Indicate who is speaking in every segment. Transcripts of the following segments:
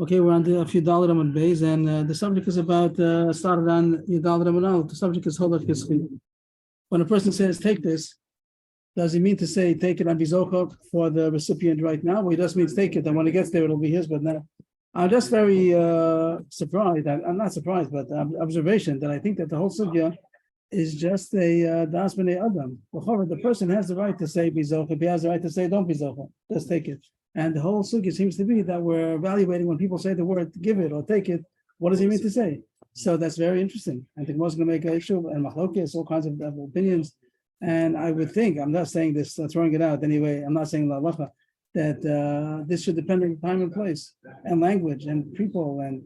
Speaker 1: Okay, we're on a few dollar on base, and the subject is about started on Yudal Ramanal. The subject is Holach Kiski. When a person says take this, does he mean to say take it on Bizocha for the recipient right now? Well, he just means take it, and when it gets there, it'll be his. But now, I'm just very surprised. I'm not surprised, but observation that I think that the whole sugya is just a das b'nei adam. The person has the right to say Bizocha. He has the right to say don't Bizocha. Just take it. And the whole sugya seems to be that we're evaluating when people say the word give it or take it, what does he mean to say? So that's very interesting. I think most going to make an issue and machlokes, all kinds of opinions. And I would think, I'm not saying this, throwing it out anyway, I'm not saying la halacha, that this should depend on time and place and language and people and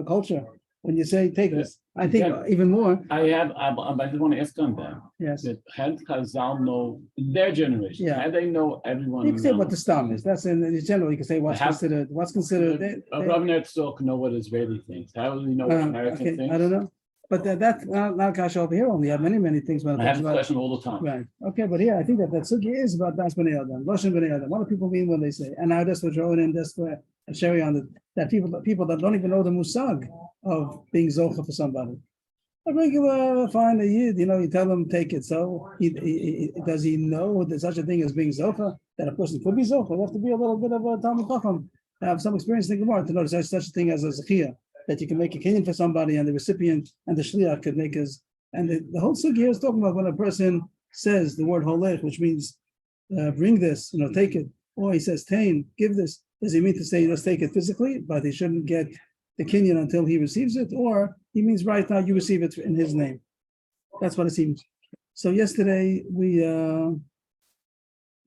Speaker 1: culture. When you say take this, I think even more.
Speaker 2: I just want to ask on that.
Speaker 1: Yes.
Speaker 2: That had Chazal know their generation, how they know everyone.
Speaker 1: You can say what the stam is. That's in general. You can say what's considered.
Speaker 2: Rabbi Tzok know what Israeli thinks. How do you know what American thinks?
Speaker 1: I don't know. But that's not kasha over here. Only have many things.
Speaker 2: I have this question all the time.
Speaker 1: Right. Okay, but here I think that sugi is about das b'nei adam, lashon b'nei adam. What do people mean when they say? And now just for throwing in just for a cherry on it, that people that don't even know the musag of being zocha for somebody. A regular fine a yid, you tell him take it. So does he know there's such a thing as being zocha? That a person could be zocha. You have to be a little bit of a talmid chacham, have some experience in the Gemara to know there's such a thing as a zechia, that you can make a kinyan for somebody and the recipient and the shliach could make his. And the whole sugi here is talking about when a person says the word holech, which means bring this, take it, or he says tain, give this. Does he mean to say let's take it physically, but he shouldn't get the kinyan until he receives it, or he means right now you receive it in his name? That's what it seems. So yesterday we the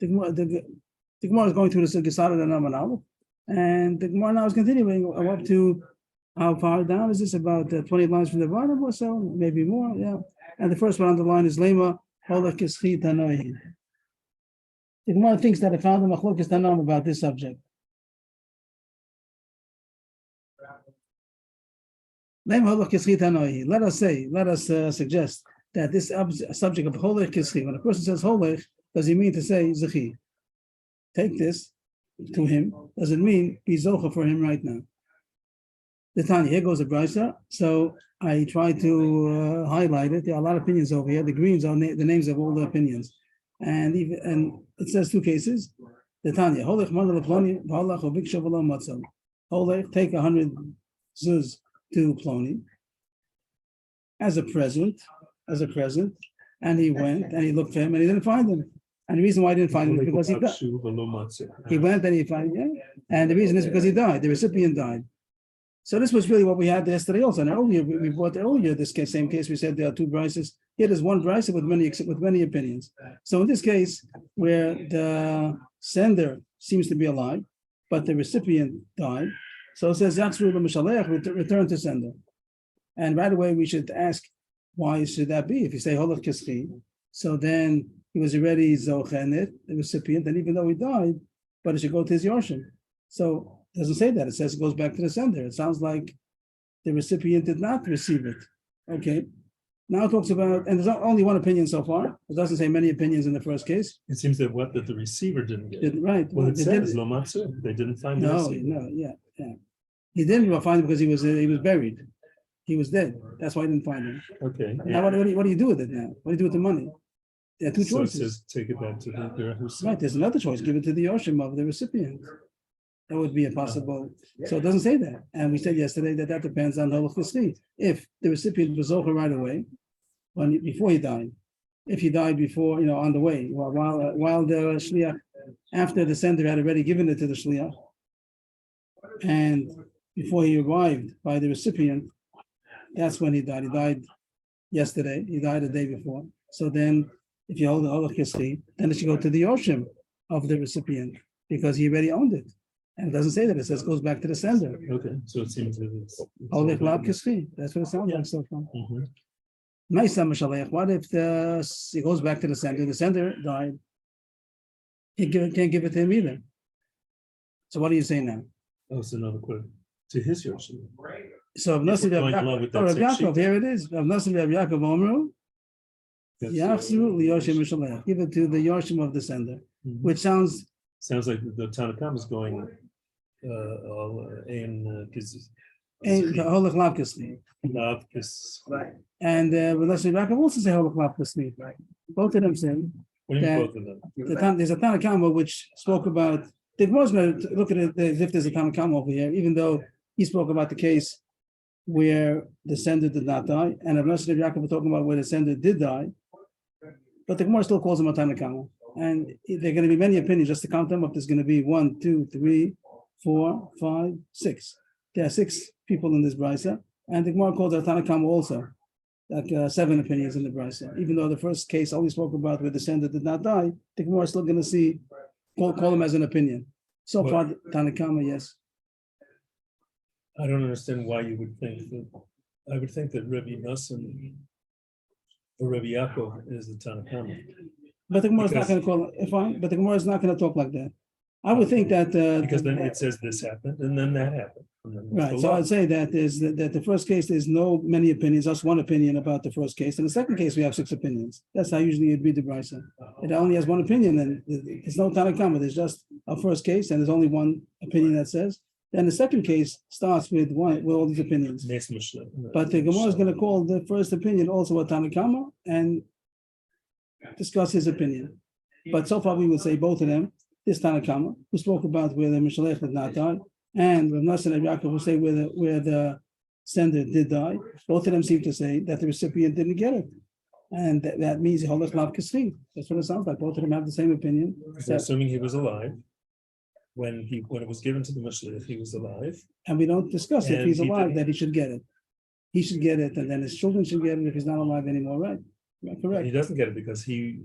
Speaker 1: Gemara is going through the Gesara and Amanal, and the Gemara now is continuing up to how far down is this? About 20 lines from the bottom or so, maybe more. Yeah. And the first one on the line is Lema Holach Kischi Tanoim. The Gemara thinks that I found a machlokes Tanam about this subject. Let us suggest that this subject of Holech Kischi, when a person says Holech, does he mean to say Zechi? Take this to him. Does it mean be Zocha for him right now? The Tanya, here goes a brisa. So I try to highlight it. There are a lot of opinions over here. The greens are the names of all the opinions. And it says two cases. The Tanya, Holech Mandal Ploni, Holach Oviksha V'lo Matzah. Holech, take 100 zuz to Ploni as a present, and he went and he looked for him and he didn't find him. And the reason why he didn't find him is because he died. He went and he found him, and the reason is because he died. The recipient died. So this was really what we had yesterday also. And earlier we brought this same case. We said there are two brises. Here there's one brise with many opinions. So in this case, where the sender seems to be alive, but the recipient died. So it says, return to sender. And right away, we should ask, why should that be? If you say, Holach Kischi, so then he was already Zochenet, the recipient, and even though he died, but it should go to his Yorshim. So it doesn't say that. It says it goes back to the sender. It sounds like the recipient did not receive it. Okay. Now it talks about, and there's only one opinion so far. It doesn't say many opinions in the first case.
Speaker 3: It seems that the receiver didn't get it.
Speaker 1: Right.
Speaker 3: Well, it says lo matzu. They didn't find the receiver.
Speaker 1: Yeah. He didn't find him because he was buried. He was dead. That's why I didn't find him.
Speaker 3: Okay.
Speaker 1: Now what do you do with it now? What do you do with the money? There are two choices.
Speaker 3: It says take it back to the recipient.
Speaker 1: Right. There's another choice. Give it to the Yoshim of the recipient. That would be a possible. So it doesn't say that. And we said yesterday that depends on Holach Kischi. If the recipient was Zocher right away, before he died, if he died before, on the way, while the shliach, after the sender had already given it to the shliach, and before he arrived by the recipient, that's when he died. He died yesterday. He died the day before. So then, if you hold the Holach Kischi, then it should go to the Yoshim of the recipient because he already owned it. And it doesn't say that. It says it goes back to the sender.
Speaker 3: Okay, so it seems that it's
Speaker 1: Holach Lab Kischi. That's what it sounds like so far.
Speaker 3: Mm-hmm.
Speaker 1: What if he goes back to the sender? The sender died. He can't give it to him either. So what do you say now?
Speaker 3: Oh, it's another question. To his Yoshim.
Speaker 1: So Rav Yaakov, here it is. Rav Nosson Rav Yaakov Omru. Give it to the Yoshim of the sender, which sounds
Speaker 3: like the Tanakh is going in
Speaker 1: And the Holach Lav Kisli.
Speaker 3: Right.
Speaker 1: And Rashi Yaakov also say Holach Lav Kisli. Both of them say
Speaker 3: What do you mean
Speaker 1: that
Speaker 3: both of them?
Speaker 1: there's a Tanakama which spoke about. The Gemara is going to look at it as if there's a Tanakama over here, even though he spoke about the case where the sender did not die, and Rashi Yaakov was talking about where the sender did die. But the Gemara still calls him a Tanakama. And there are going to be many opinions. Just to count them up, there's going to be 1, 2, 3, 4, 5, 6. There are 6 people in this brisa, and the Gemara calls it a Tanakama also, like 7 opinions in the brisa. Even though the first case only spoke about where the sender did not die, the Gemara is still going to call him as an opinion. So far, Tanakama, yes.
Speaker 3: I don't understand why you would think that. I would think that Rabbi Nassim or Rabbi Yaakov is the Tanakama.
Speaker 1: But the Gemara is not going to call it fine. But the Gemara is not going to talk like that. I would think that
Speaker 3: Because then it says this happened and then that happened. And then that's
Speaker 1: right.
Speaker 3: the
Speaker 1: So
Speaker 3: law.
Speaker 1: I'd say that the first case there's no many opinions, just one opinion about the first case. In the second case, we have 6 opinions. That's how usually you'd read the brisa. It only has one opinion, and there's no Tanakama. There's just a first case, and there's only one opinion that says. Then the second case starts with all these opinions.
Speaker 3: Nes Mishnah.
Speaker 1: But the Gemara is going to call the first opinion also a Tanakama and discuss his opinion. But so far we would say both of them, this Tanakama, who spoke about where the Mishalech did not die, and Rav Nassim and Yaakov will say where the sender did die. Both of them seem to say that the recipient didn't get it. And that means Holach Lav Kisri. That's what it sounds like. Both of them have the same opinion.
Speaker 3: So assuming he was alive, when it was given to the Mishalech, he was alive.
Speaker 1: And we don't discuss if
Speaker 3: And
Speaker 1: he's
Speaker 3: he
Speaker 1: alive
Speaker 3: didn't.
Speaker 1: that he should get it. He should get it, and then his children should get it if he's not alive anymore, right? Yeah, correct.
Speaker 3: He doesn't get it because he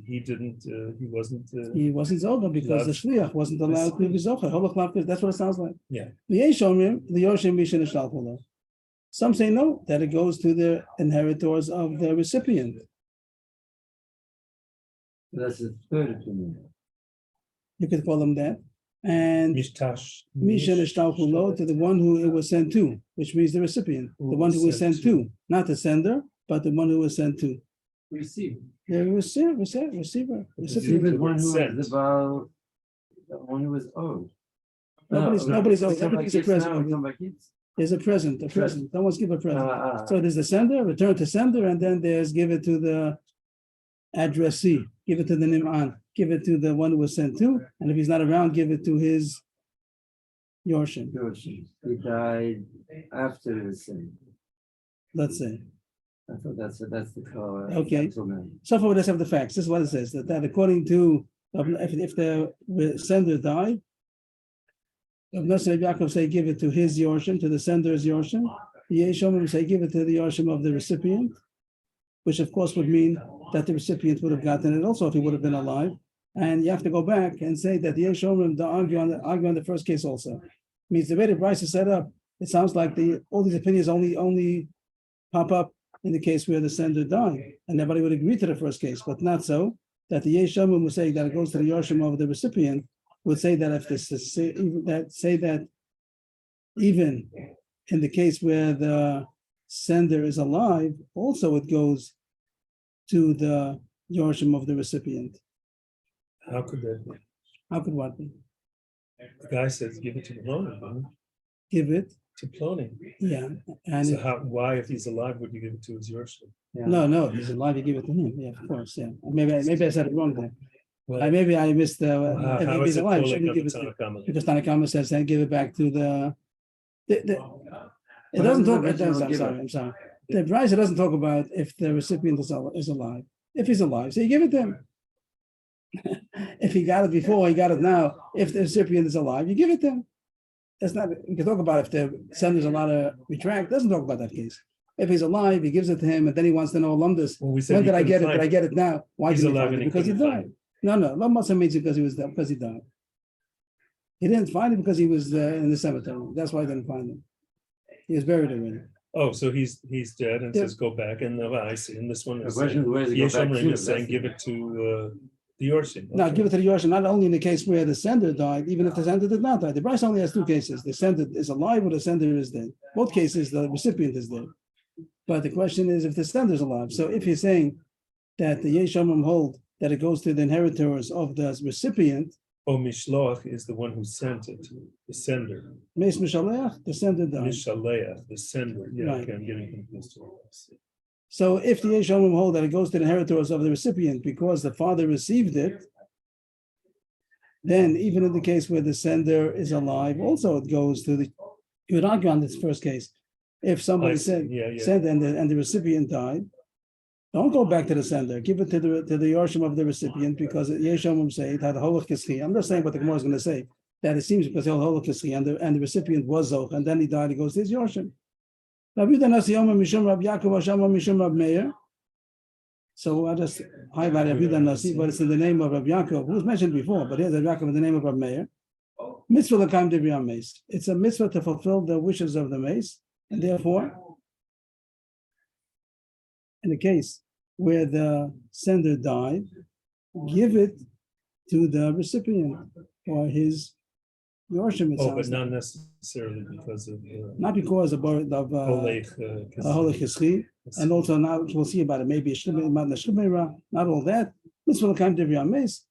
Speaker 3: wasn't.
Speaker 1: He wasn't Zoga because the Shliach wasn't allowed to be Zoga. Holach Lav Kisri. That's what it sounds like.
Speaker 3: Yeah.
Speaker 1: The Yoshim Mishin Shalchula. Some say no, that it goes to the inheritors of the recipient.
Speaker 4: That's the third opinion.
Speaker 1: You could call them that. And
Speaker 3: Mishtash.
Speaker 1: Mishin Shalchulo to the one who it was sent to, which means the recipient, the one who was sent to, not the sender, but the one who was sent to.
Speaker 4: Receive.
Speaker 1: The receiver.
Speaker 4: Receive one who was about the one who was owed.
Speaker 1: Nobody's owed.
Speaker 4: We come
Speaker 1: Everybody's a
Speaker 4: back kids now,
Speaker 1: present.
Speaker 4: we come back kids.
Speaker 1: There's a present. Someone's give a present. So
Speaker 4: Ah,
Speaker 1: there's the sender, return to sender, and then there's give it to the addressee, give it to the Nim'an, give it to the one who was sent to, and if he's not around, give it to his Yorshim,
Speaker 4: he died after the sin.
Speaker 1: let's say.
Speaker 4: I thought that's the call.
Speaker 1: Okay. So far, let's have the facts. This is what it says, that according to, if the sender died, Rav Nassim and Yaakov say give it to his Yorshim, to the sender's Yorshim. The Yeshomim say give it to the Yorshim of the recipient, which of course would mean that the recipient would have gotten it also if he would have been alive. And you have to go back and say that the Yeshomim argue on the first case also. Means the way the price is set up, it sounds like all these opinions only pop up in the case where the sender died, and everybody would agree to the first case, but not so. That the Yeshomim would say that it goes to the Yorshim of the recipient, would say that if this is that even in the case where the sender is alive, also it goes to the Yorshim of the recipient.
Speaker 3: How could that be?
Speaker 1: How could what be?
Speaker 3: The guy says give it to Plony.
Speaker 1: Give it,
Speaker 3: To Plony.
Speaker 1: yeah. And
Speaker 3: So why, if he's alive, would you give it to his Yorshim?
Speaker 1: no, he's alive, you give it to him. Yeah, of course, yeah. Maybe I said it wrong there.
Speaker 3: Well,
Speaker 1: Maybe I missed
Speaker 3: how
Speaker 1: if
Speaker 3: is
Speaker 1: he's
Speaker 3: it
Speaker 1: alive,
Speaker 3: pulling
Speaker 1: shouldn't
Speaker 3: of
Speaker 1: give
Speaker 3: the
Speaker 1: it to
Speaker 3: Tanakama?
Speaker 1: because Tanakama says then give it back to the it doesn't talk. I'm sorry. The Brisa doesn't talk about if the recipient is alive. If he's alive, so you give it to him. If he got it before, he got it now. If the recipient is alive, you give it to him. That's not. We can talk about if the sender's allowed to retract. Doesn't talk about that case. If he's alive, he gives it to him, and then he wants to know Lumdus.
Speaker 3: Well, we said
Speaker 1: When
Speaker 3: he
Speaker 1: did I get it?
Speaker 3: couldn't
Speaker 1: Did I
Speaker 3: find
Speaker 1: get it now? Why
Speaker 3: He's
Speaker 1: did he
Speaker 3: alive
Speaker 1: find it?
Speaker 3: and he
Speaker 1: Because he
Speaker 3: couldn't find
Speaker 1: died. No. Lumdus means because he was there, because he died. He didn't find it because he was in the cemetery. That's why he didn't find it. He was buried already.
Speaker 3: Oh, so he's dead and
Speaker 1: Yeah.
Speaker 3: says go back, and I see. And this one
Speaker 4: The
Speaker 3: is
Speaker 4: question
Speaker 3: saying,
Speaker 4: is where does it go back
Speaker 3: Yeshomrim
Speaker 4: to?
Speaker 3: is saying give it to the Yorshim.
Speaker 1: Now,
Speaker 3: Okay.
Speaker 1: give it to the Yorshim, not only in the case where the sender died, even if the sender did not die. The Bryce only has 2 cases. The sender is alive or the sender is dead. Both cases, the recipient is dead. But the question is if the sender is alive. So if you're saying that the Yeshomim hold that it goes to the inheritors of the recipient,
Speaker 3: Mishloach is the one who sent it, the sender.
Speaker 1: Meis Mishaleach, the sender died.
Speaker 3: Mishaleach, the sender. Yeah,
Speaker 1: Right.
Speaker 3: okay, I'm getting confused.
Speaker 1: So if the Yesh Omrim hold that it goes to the inheritors of the recipient because the father received it, then even in the case where the sender is alive, also it goes to the. You would argue on this first case, if somebody said
Speaker 3: Yeah.
Speaker 1: sent and the recipient died, don't go back to the sender. Give it to the Yorshim of the recipient because Yesh Omrim say it had a holach kischi. I'm not saying what the Gemara is going to say. That it seems because he had a holach kischi and the recipient was Zoch and then he died. He goes to his Yorshim. Rabbi Yehuda Nasi Omer Mishum Rab Yaakov Hashama Mishum Rab Meir. So I just highlight Rabbi Yehuda Nasi, but it's in the name of Rab Yaakov, who was mentioned before, but here's Rab Yaakov in the name of Rab Meir. Mitzvah l'kaim divrei meis. It's a mitzvah to fulfill the wishes of the meis, and therefore, in the case where the sender died, give it to the recipient or his Yorshim.
Speaker 3: But not necessarily because of
Speaker 1: not because of
Speaker 3: Holech
Speaker 1: Kischi, and also now we'll see about it. Maybe not all that. Mitzvah l'kaim divrei meis.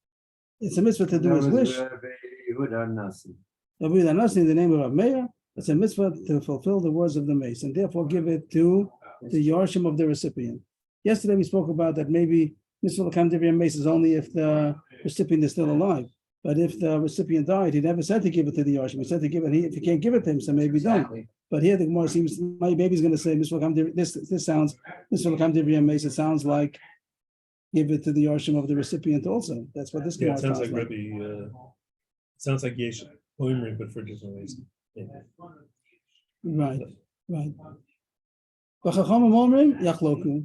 Speaker 1: It's a mitzvah to do his wish. Rabbi Yehuda Nasi in the name of Rab Meir. It's a mitzvah to fulfill the words of the mace, and therefore give it to the Yorshim of the recipient. Yesterday we spoke about that maybe mitzvah l'kaim divrei mace is only if the recipient is still alive. But if the recipient died, he never said to give it to the Yorshim. He said to give it. If you can't give it to him, so maybe don't. But here the Gemara seems my baby's going to say mitzvah l'kaim divrei. This sounds mitzvah l'kaim divrei mace. It sounds like give it to the Yorshim of the recipient also. That's what this Gemara
Speaker 3: it sounds
Speaker 1: sounds
Speaker 3: like. Rebbe. It sounds like Yesh Omrim, but for different reasons.
Speaker 1: Right. But Chachamim Omrim Yachloku.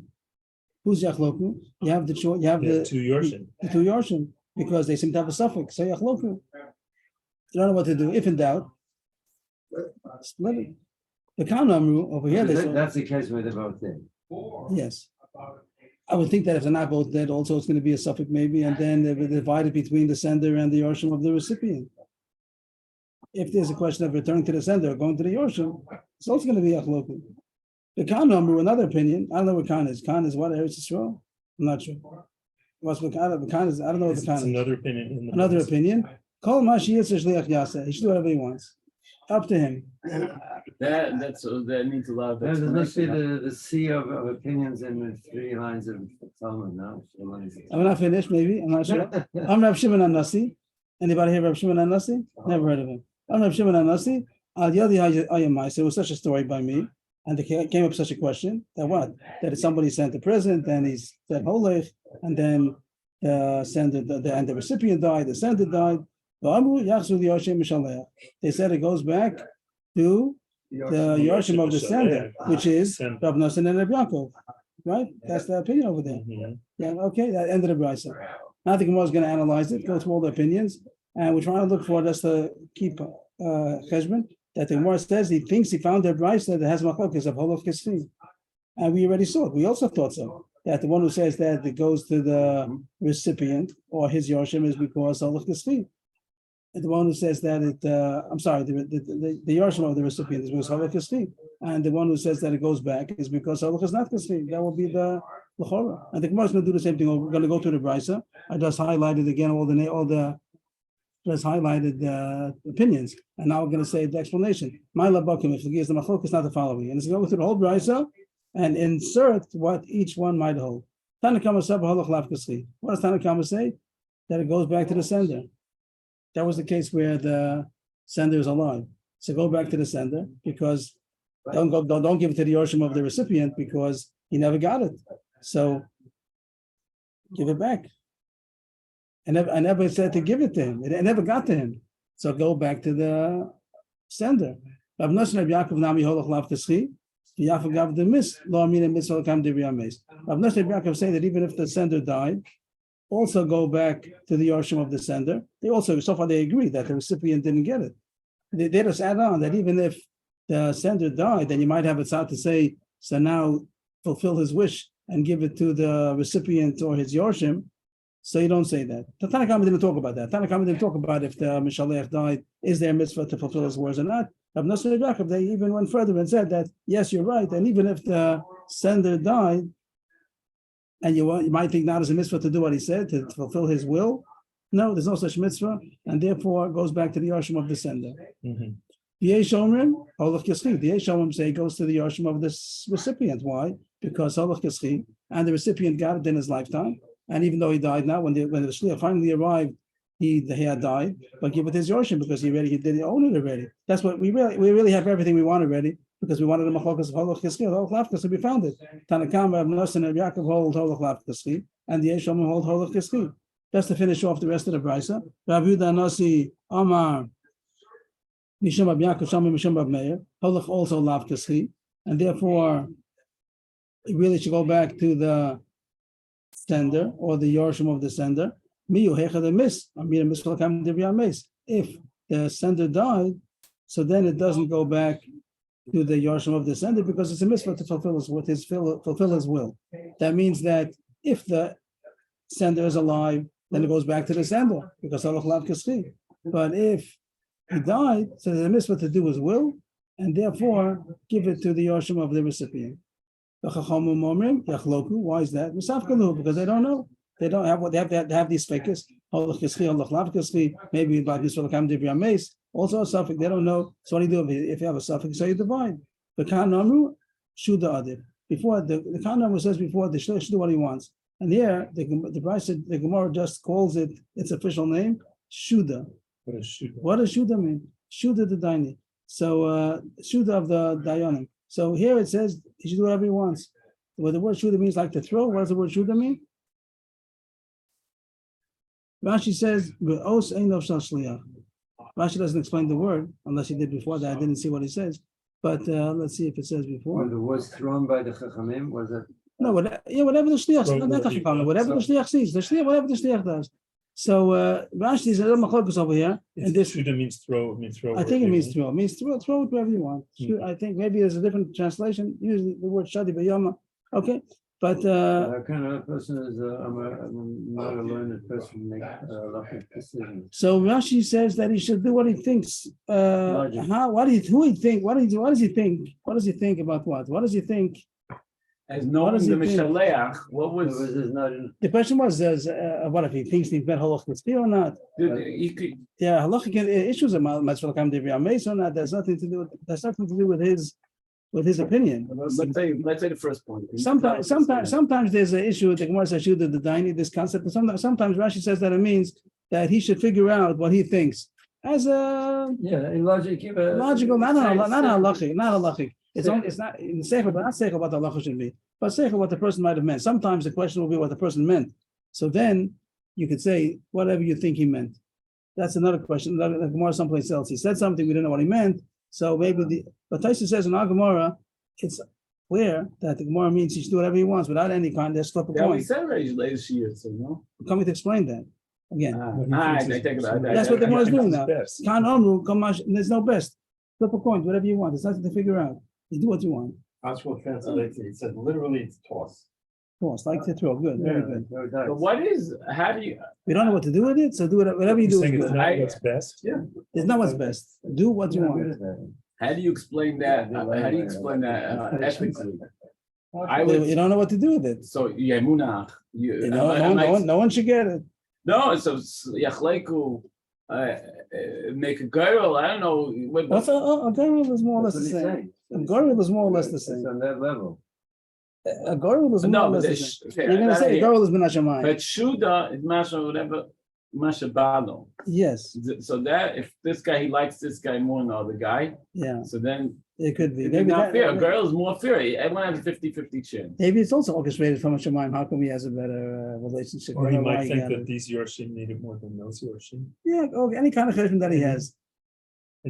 Speaker 1: Who's Yachloku? You have the choice. You have the
Speaker 3: two Yorshim.
Speaker 1: The two Yorshim, because they seem to have a suffix. So Yachloku. You don't know what to do. If in doubt, split it. The Kanamru over here.
Speaker 4: That's the case where they're both dead.
Speaker 1: Yes. I would think that if they're not both dead, also it's going to be a suffix maybe, and then they will divide it between the sender and the Yorshim of the recipient. If there's a question of returning to the sender or going to the Yorshim, it's also going to be Achloku. The Khan number, another opinion, I don't know what Khan is. Khan is what? Eretz Yisrael? I'm not sure. What's what Khan is? I don't know what the Khan is.
Speaker 3: Another opinion.
Speaker 1: Another opinion. Call Mashi Yitzhak Shliach Yasa. He should do whatever he wants. Up to him.
Speaker 2: That needs a lot of
Speaker 4: There must be
Speaker 2: explanation.
Speaker 4: the sea of opinions in the 3 lines of Talmud. No,
Speaker 1: I'm not finished, maybe. I'm not sure. I'm Rav Shimon HaNasi. Anybody hear Rav Shimon HaNasi? Never heard of him. I'm Rav Shimon HaNasi. Al Yadi Ayamai. So it was such a story by me. And there came up such a question that what? That somebody sent a present and he said Holech, and then the recipient died, the sender died. They said it goes back to the Yorshim of the sender, which is Rav Nosson and Rav Yaakov. Right? That's the opinion over there. Yeah, okay, that ended the brisa. Now the Gemara is going to analyze it, go through all the opinions, and we're trying to look for just to keep cheshbon that the Gemara says he thinks he found a brisa that has machlokes of holach kisfi. And we already saw it. We also thought so. That the one who says that it goes to the recipient or his Yorshim is because holach kisfi. And the one who says that the Yorshim of the recipient is because holach kisfi. And the one who says that it goes back is because halach is not kasfi. That will be the l'chora. And the Gemara is going to do the same thing. We're going to go to the brisa. I just highlighted again all the opinions, and now we're going to say the explanation. My labakim, if the gears the machlok is not the following, and it's going to go through the whole brisa and insert what each one might hold. Tanakama sab halach lav kasfi. What does Tanakama say? That it goes back to the sender. That was the case where the sender is alive. So go back to the sender because. Don't give it to the Yorshim of the recipient because he never got it. So give it back. I never said to give it to him. It never got to him. So go back to the sender. Rav Nosson Rav Yaakov Nami Holach Lav Kaschi. Yaakov Gav the Mis Lo Amina Mitzvah Kam Divrei Meis. Rav Nosson Rav Yaakov say that even if the sender died, also go back to the Yorshim of the sender. They also so far they agree that the recipient didn't get it. They just add on that even if the sender died, then you might have a tzad to say, so now fulfill his wish and give it to the recipient or his Yorshim. So you don't say that. The Tanakhama didn't talk about that. Tanakhama didn't talk about if the Mishalech died, is there a mitzvah to fulfill his words or not? Rav Nosson Rav Yaakov, they even went further and said that, yes, you're right. And even if the sender died, and you might think not as a mitzvah to do what he said, to fulfill his will, No, there's no such mitzvah, and therefore it goes back to the Yarshim of the sender.
Speaker 3: Mhm.
Speaker 1: The Yesh Omrim, Holach Kischi. The Yesh Omrim say it goes to the Yarshim of this recipient. Why? Because Holach Kischi, and the recipient got it in his lifetime, and even though he died now, when the Shliach finally arrived, he had died, but give it his Yarshim because he did own it already. That's what we really have everything we want already because we wanted the Machokas of Holach Kischi, Holach Lav Kischi. We found it. Tanakam, Rav Nosson, and Yaakov hold Holach Lav Kischi, and the Yesh Omrim hold Holach Kischi. Just to finish off the rest of the brisa. Rav Yehuda Nasi Amar Mishum Rab Yaakov Shami Mishum Rab Meir Holach also Lav Kischi, and therefore it really should go back to the sender or the Yorshim of the sender. Miyu Hecha the Miss Amir Mischalakam Devya Meis. If the sender died, so then it doesn't go back to the Yorshim of the sender because it's a mitzvah to fulfill his will. That means that if the sender is alive, then it goes back to the sender because Holach Lav Kischi. But if he died, so there's a mitzvah to do his will, and therefore give it to the Yorshim of the recipient. Why is that? Because they don't know. They don't have what they have to have these fakers. Maybe about this will come to be mace. Also a suffix, they don't know. So what do you do if you have a suffix? So you divide. The Kanamru, Shuda Adib. Before the Kanamru says before the Shliach should do what he wants. And here the Gemara just calls it its official name, Shuda. What does Shuda mean? Shuda the Daini. So Shuda of the Dayanim. So here it says he should do whatever he wants. What the word Shuda means like to throw. What does the word Shuda mean? Rashi says, Rashi doesn't explain the word, unless he did before that. I didn't see what he says. But let's see if it says before.
Speaker 4: When the was thrown by the Chachamim, was it?
Speaker 1: No, whatever the Shliach sees, whatever the Shliach sees, whatever the Shliach does. So Rashi is a little machlokus over here. And this
Speaker 3: Shuda means throw.
Speaker 1: I think it means throw. It means throw it wherever you want. I think maybe there's a different translation. Usually the word shadi b'yama. Okay. But
Speaker 4: kind of person is I'm not a learned person make decisions.
Speaker 1: So Rashi says that he should do what he thinks. Who he think? What does he think? What does he think about what? What does he think?
Speaker 2: As knowing the Mishaleach, what was
Speaker 1: the question was? What if he thinks he's met halach kispi or not? Yeah, halachic issues of Matzvah Kam Devi Ameis or not. That's nothing to do with his opinion.
Speaker 2: Let's say the first point.
Speaker 1: Sometimes there's an issue with the Gemara says the Daini, this concept, but sometimes Rashi says that it means that he should figure out what he thinks as a logical, not halachic. It's not in seichel, but not seichel what the halacha should be, but seichel what the person might have meant. Sometimes the question will be what the person meant. So then you could say whatever you think he meant. That's another question. The Gemara someplace else. He said something we didn't know what he meant. So maybe but Taisa says in our Gemara, it's clear that the Gemara means he should do whatever he wants without any kind of flip a coin.
Speaker 2: Yeah, we said latest year, so no.
Speaker 1: I'm coming to explain that again.
Speaker 2: I take it back.
Speaker 1: That's what the Gemara is doing now. Kan Omru, Kamash, there's no best. Flip a coin, whatever you want. There's nothing to figure out. You do what you want.
Speaker 5: That's what translates it. It said literally it's toss.
Speaker 1: Toss, like to throw. Good, very good.
Speaker 2: But how do you?
Speaker 1: We don't know what to do with it, so do whatever you do is good.
Speaker 3: What's best?
Speaker 2: Yeah.
Speaker 1: It's not what's best. Do what you want.
Speaker 2: How do you explain that? How do you explain that ethically?
Speaker 1: You don't know what to do with it.
Speaker 2: So Yemunach.
Speaker 1: No one should get it.
Speaker 2: No, so Yachleiku make a girl. I don't know.
Speaker 1: What's a girl is more or less the same. A girl is more or less the same.
Speaker 4: On that level.
Speaker 1: A girl is more or less the same. You're going to say a girl is Menashamayim.
Speaker 2: But Shuda is Masha whatever. Masha Balo.
Speaker 1: Yes.
Speaker 2: So that if this guy he likes this guy more than the other guy,
Speaker 1: yeah.
Speaker 2: So then
Speaker 1: it could be.
Speaker 2: Maybe not fair. A girl is more fair. Everyone has a 50-50 chance.
Speaker 1: Maybe it's also orchestrated from a Shemaim. How come he has a better relationship?
Speaker 3: Or he might think that these Yorshim need it more than those Yorshim.
Speaker 1: Yeah, okay, any kind of cheshbon that he has.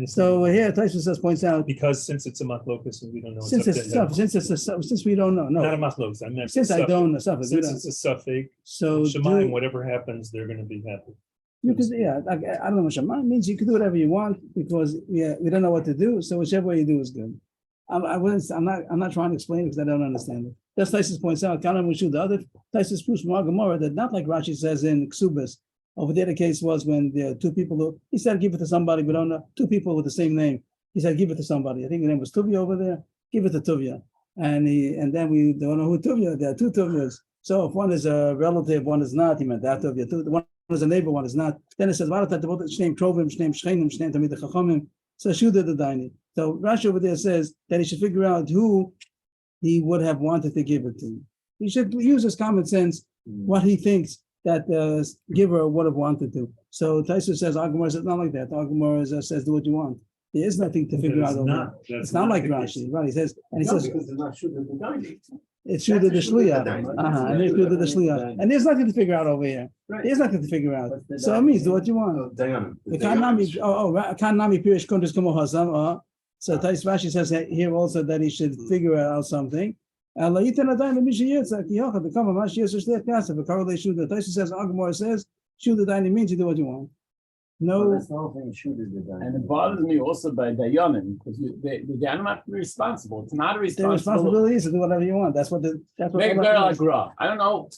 Speaker 1: So here Taisha points out
Speaker 3: because since it's a machlokus and we don't know
Speaker 1: since we don't know. No,
Speaker 3: not a machlokus. I meant
Speaker 1: since I don't know suffix.
Speaker 3: Since it's a suffix.
Speaker 1: So
Speaker 3: Shemaim, whatever happens, they're going to be happy.
Speaker 1: You could, I don't know what Shemaim means. You can do whatever you want because we don't know what to do. So whichever way you do is good. I'm not trying to explain it because I don't understand it. That's Taisha points out. Kana Mushu, the other Taisha proves from our Gemara that not like Rashi says in Ksubas. Over there, the case was when there are two people he said give it to somebody. We don't know, two people with the same name. He said give it to somebody. I think the name was Tuvia over there. Give it to Tuvia, and then we don't know who Tuvia. There are two Tuvias. So if one is a relative, one is not. He meant that Tuvia. One is a neighbor, one is not. Then it says, Shneim Krovim, Shneim Shchenim, Shneim Tamid Chachamim. So Shuda the Daini. So Rashi over there says that he should figure out who he would have wanted to give it to. He should use his common sense, what he thinks that the giver would have wanted to. So Taisa says, Agmar says not like that. Agmar says, do what you want. There is nothing to figure out over there. It's not like Rashi, right? He says, and he says,
Speaker 5: because it's not Shuda the Daini.
Speaker 1: it's Shuda the Shliach. And it's Shuda the Shliach. And there's nothing to figure out over here.
Speaker 5: Right.
Speaker 1: There's nothing to figure out. So it means do what you want.
Speaker 5: Diana.
Speaker 1: The Kanami, Kanami Pirish Kundus Kumo Hasam. So Tais Rashi says here also that he should figure out something. And Taisa says, Agmar says, Shuda Daini means you do what you want. No.
Speaker 4: That's the whole thing, Shuda the Daini.
Speaker 2: And it bothers me also by Dayanim, because the Dayanim have to be responsible. It's not a
Speaker 1: Their
Speaker 2: responsibility.
Speaker 1: responsibility is to do whatever you want. That's what
Speaker 2: Make a girl like Ra. I don't know.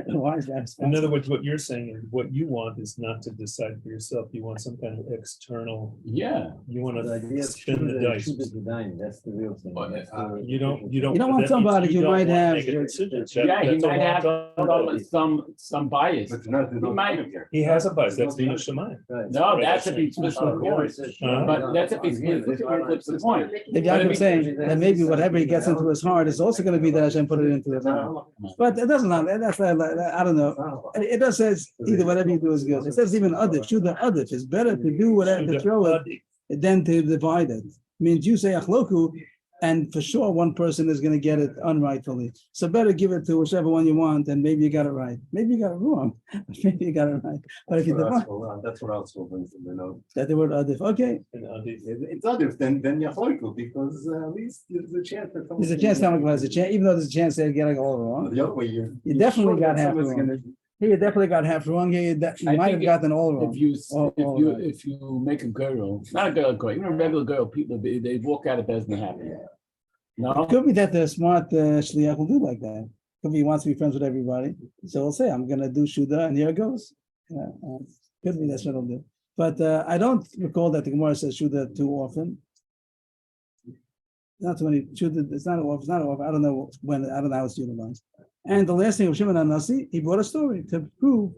Speaker 1: Why is that?
Speaker 3: In other words, what you're saying is what you want is not to decide for yourself. You want some kind of external,
Speaker 2: Yeah.
Speaker 3: you want
Speaker 4: The idea
Speaker 3: to
Speaker 4: of
Speaker 3: spin the dice.
Speaker 4: Shuda the Daini, that's the real thing. That's the-
Speaker 3: You don't
Speaker 1: don't want
Speaker 3: that
Speaker 1: somebody
Speaker 3: means
Speaker 1: you
Speaker 3: don't
Speaker 1: might
Speaker 3: want
Speaker 1: have-
Speaker 3: negative decisions.
Speaker 2: Yeah, he
Speaker 3: That's a
Speaker 2: might have
Speaker 3: long-term-
Speaker 2: some bias.
Speaker 5: But not,
Speaker 2: He might-
Speaker 3: He has a bias, that's the Shemayim.
Speaker 4: Right.
Speaker 2: No, that's if he flips the point. But that's if he flips the point.
Speaker 1: If Yaakov saying that maybe whatever he gets into his heart is also going to be that Hashem put it into his heart. But it doesn't matter. That's I don't know. It does says either whatever you do is good. It says even adif, Shuda adif. It's better to do whatever to throw it than to divide it. Means you say achloku, and for sure one person is going to get it unrightfully. So better give it to whichever one you want, and maybe you got it right. Maybe you got it wrong. Maybe you got it right. But if you divide,
Speaker 5: that's what else will bring from the note.
Speaker 1: that the word adif. Okay,
Speaker 5: It's other than Yachloiku, because at least there's a chance that
Speaker 1: there's a chance Talmud has a chance, even though there's a chance they're getting it all wrong.
Speaker 5: The other way, you
Speaker 1: definitely got half
Speaker 5: someone's
Speaker 1: wrong.
Speaker 5: gonna-
Speaker 1: Here you definitely got half wrong. Here you
Speaker 2: I
Speaker 1: might have
Speaker 2: think
Speaker 1: gotten all wrong.
Speaker 2: If you make a girl, not a girl, even a regular girl, people they walk out of bed and happy. No,
Speaker 1: It could be that the smart shliach will do like that. Could be he wants to be friends with everybody, so he'll say, "I'm going to do shuda," and here it goes. Could be that's what he'll do. But I don't recall that the Gemara says shuda too often. Not too many shuda. It's not often. It's not often. I don't know when. I don't know how it's utilized. And the last thing of Shimon HaNasi, he brought a story to prove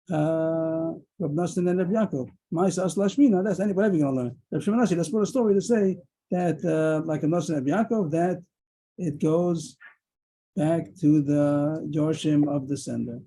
Speaker 1: Rab Nosson and Rab Yaakov. Ma'isa Asla Shmina. That's whatever you're going to learn. Rab Shimon HaNasi, let's put a story to say that, like a Nosson and Rab Yaakov, that it goes back to the Yorshim of the sender.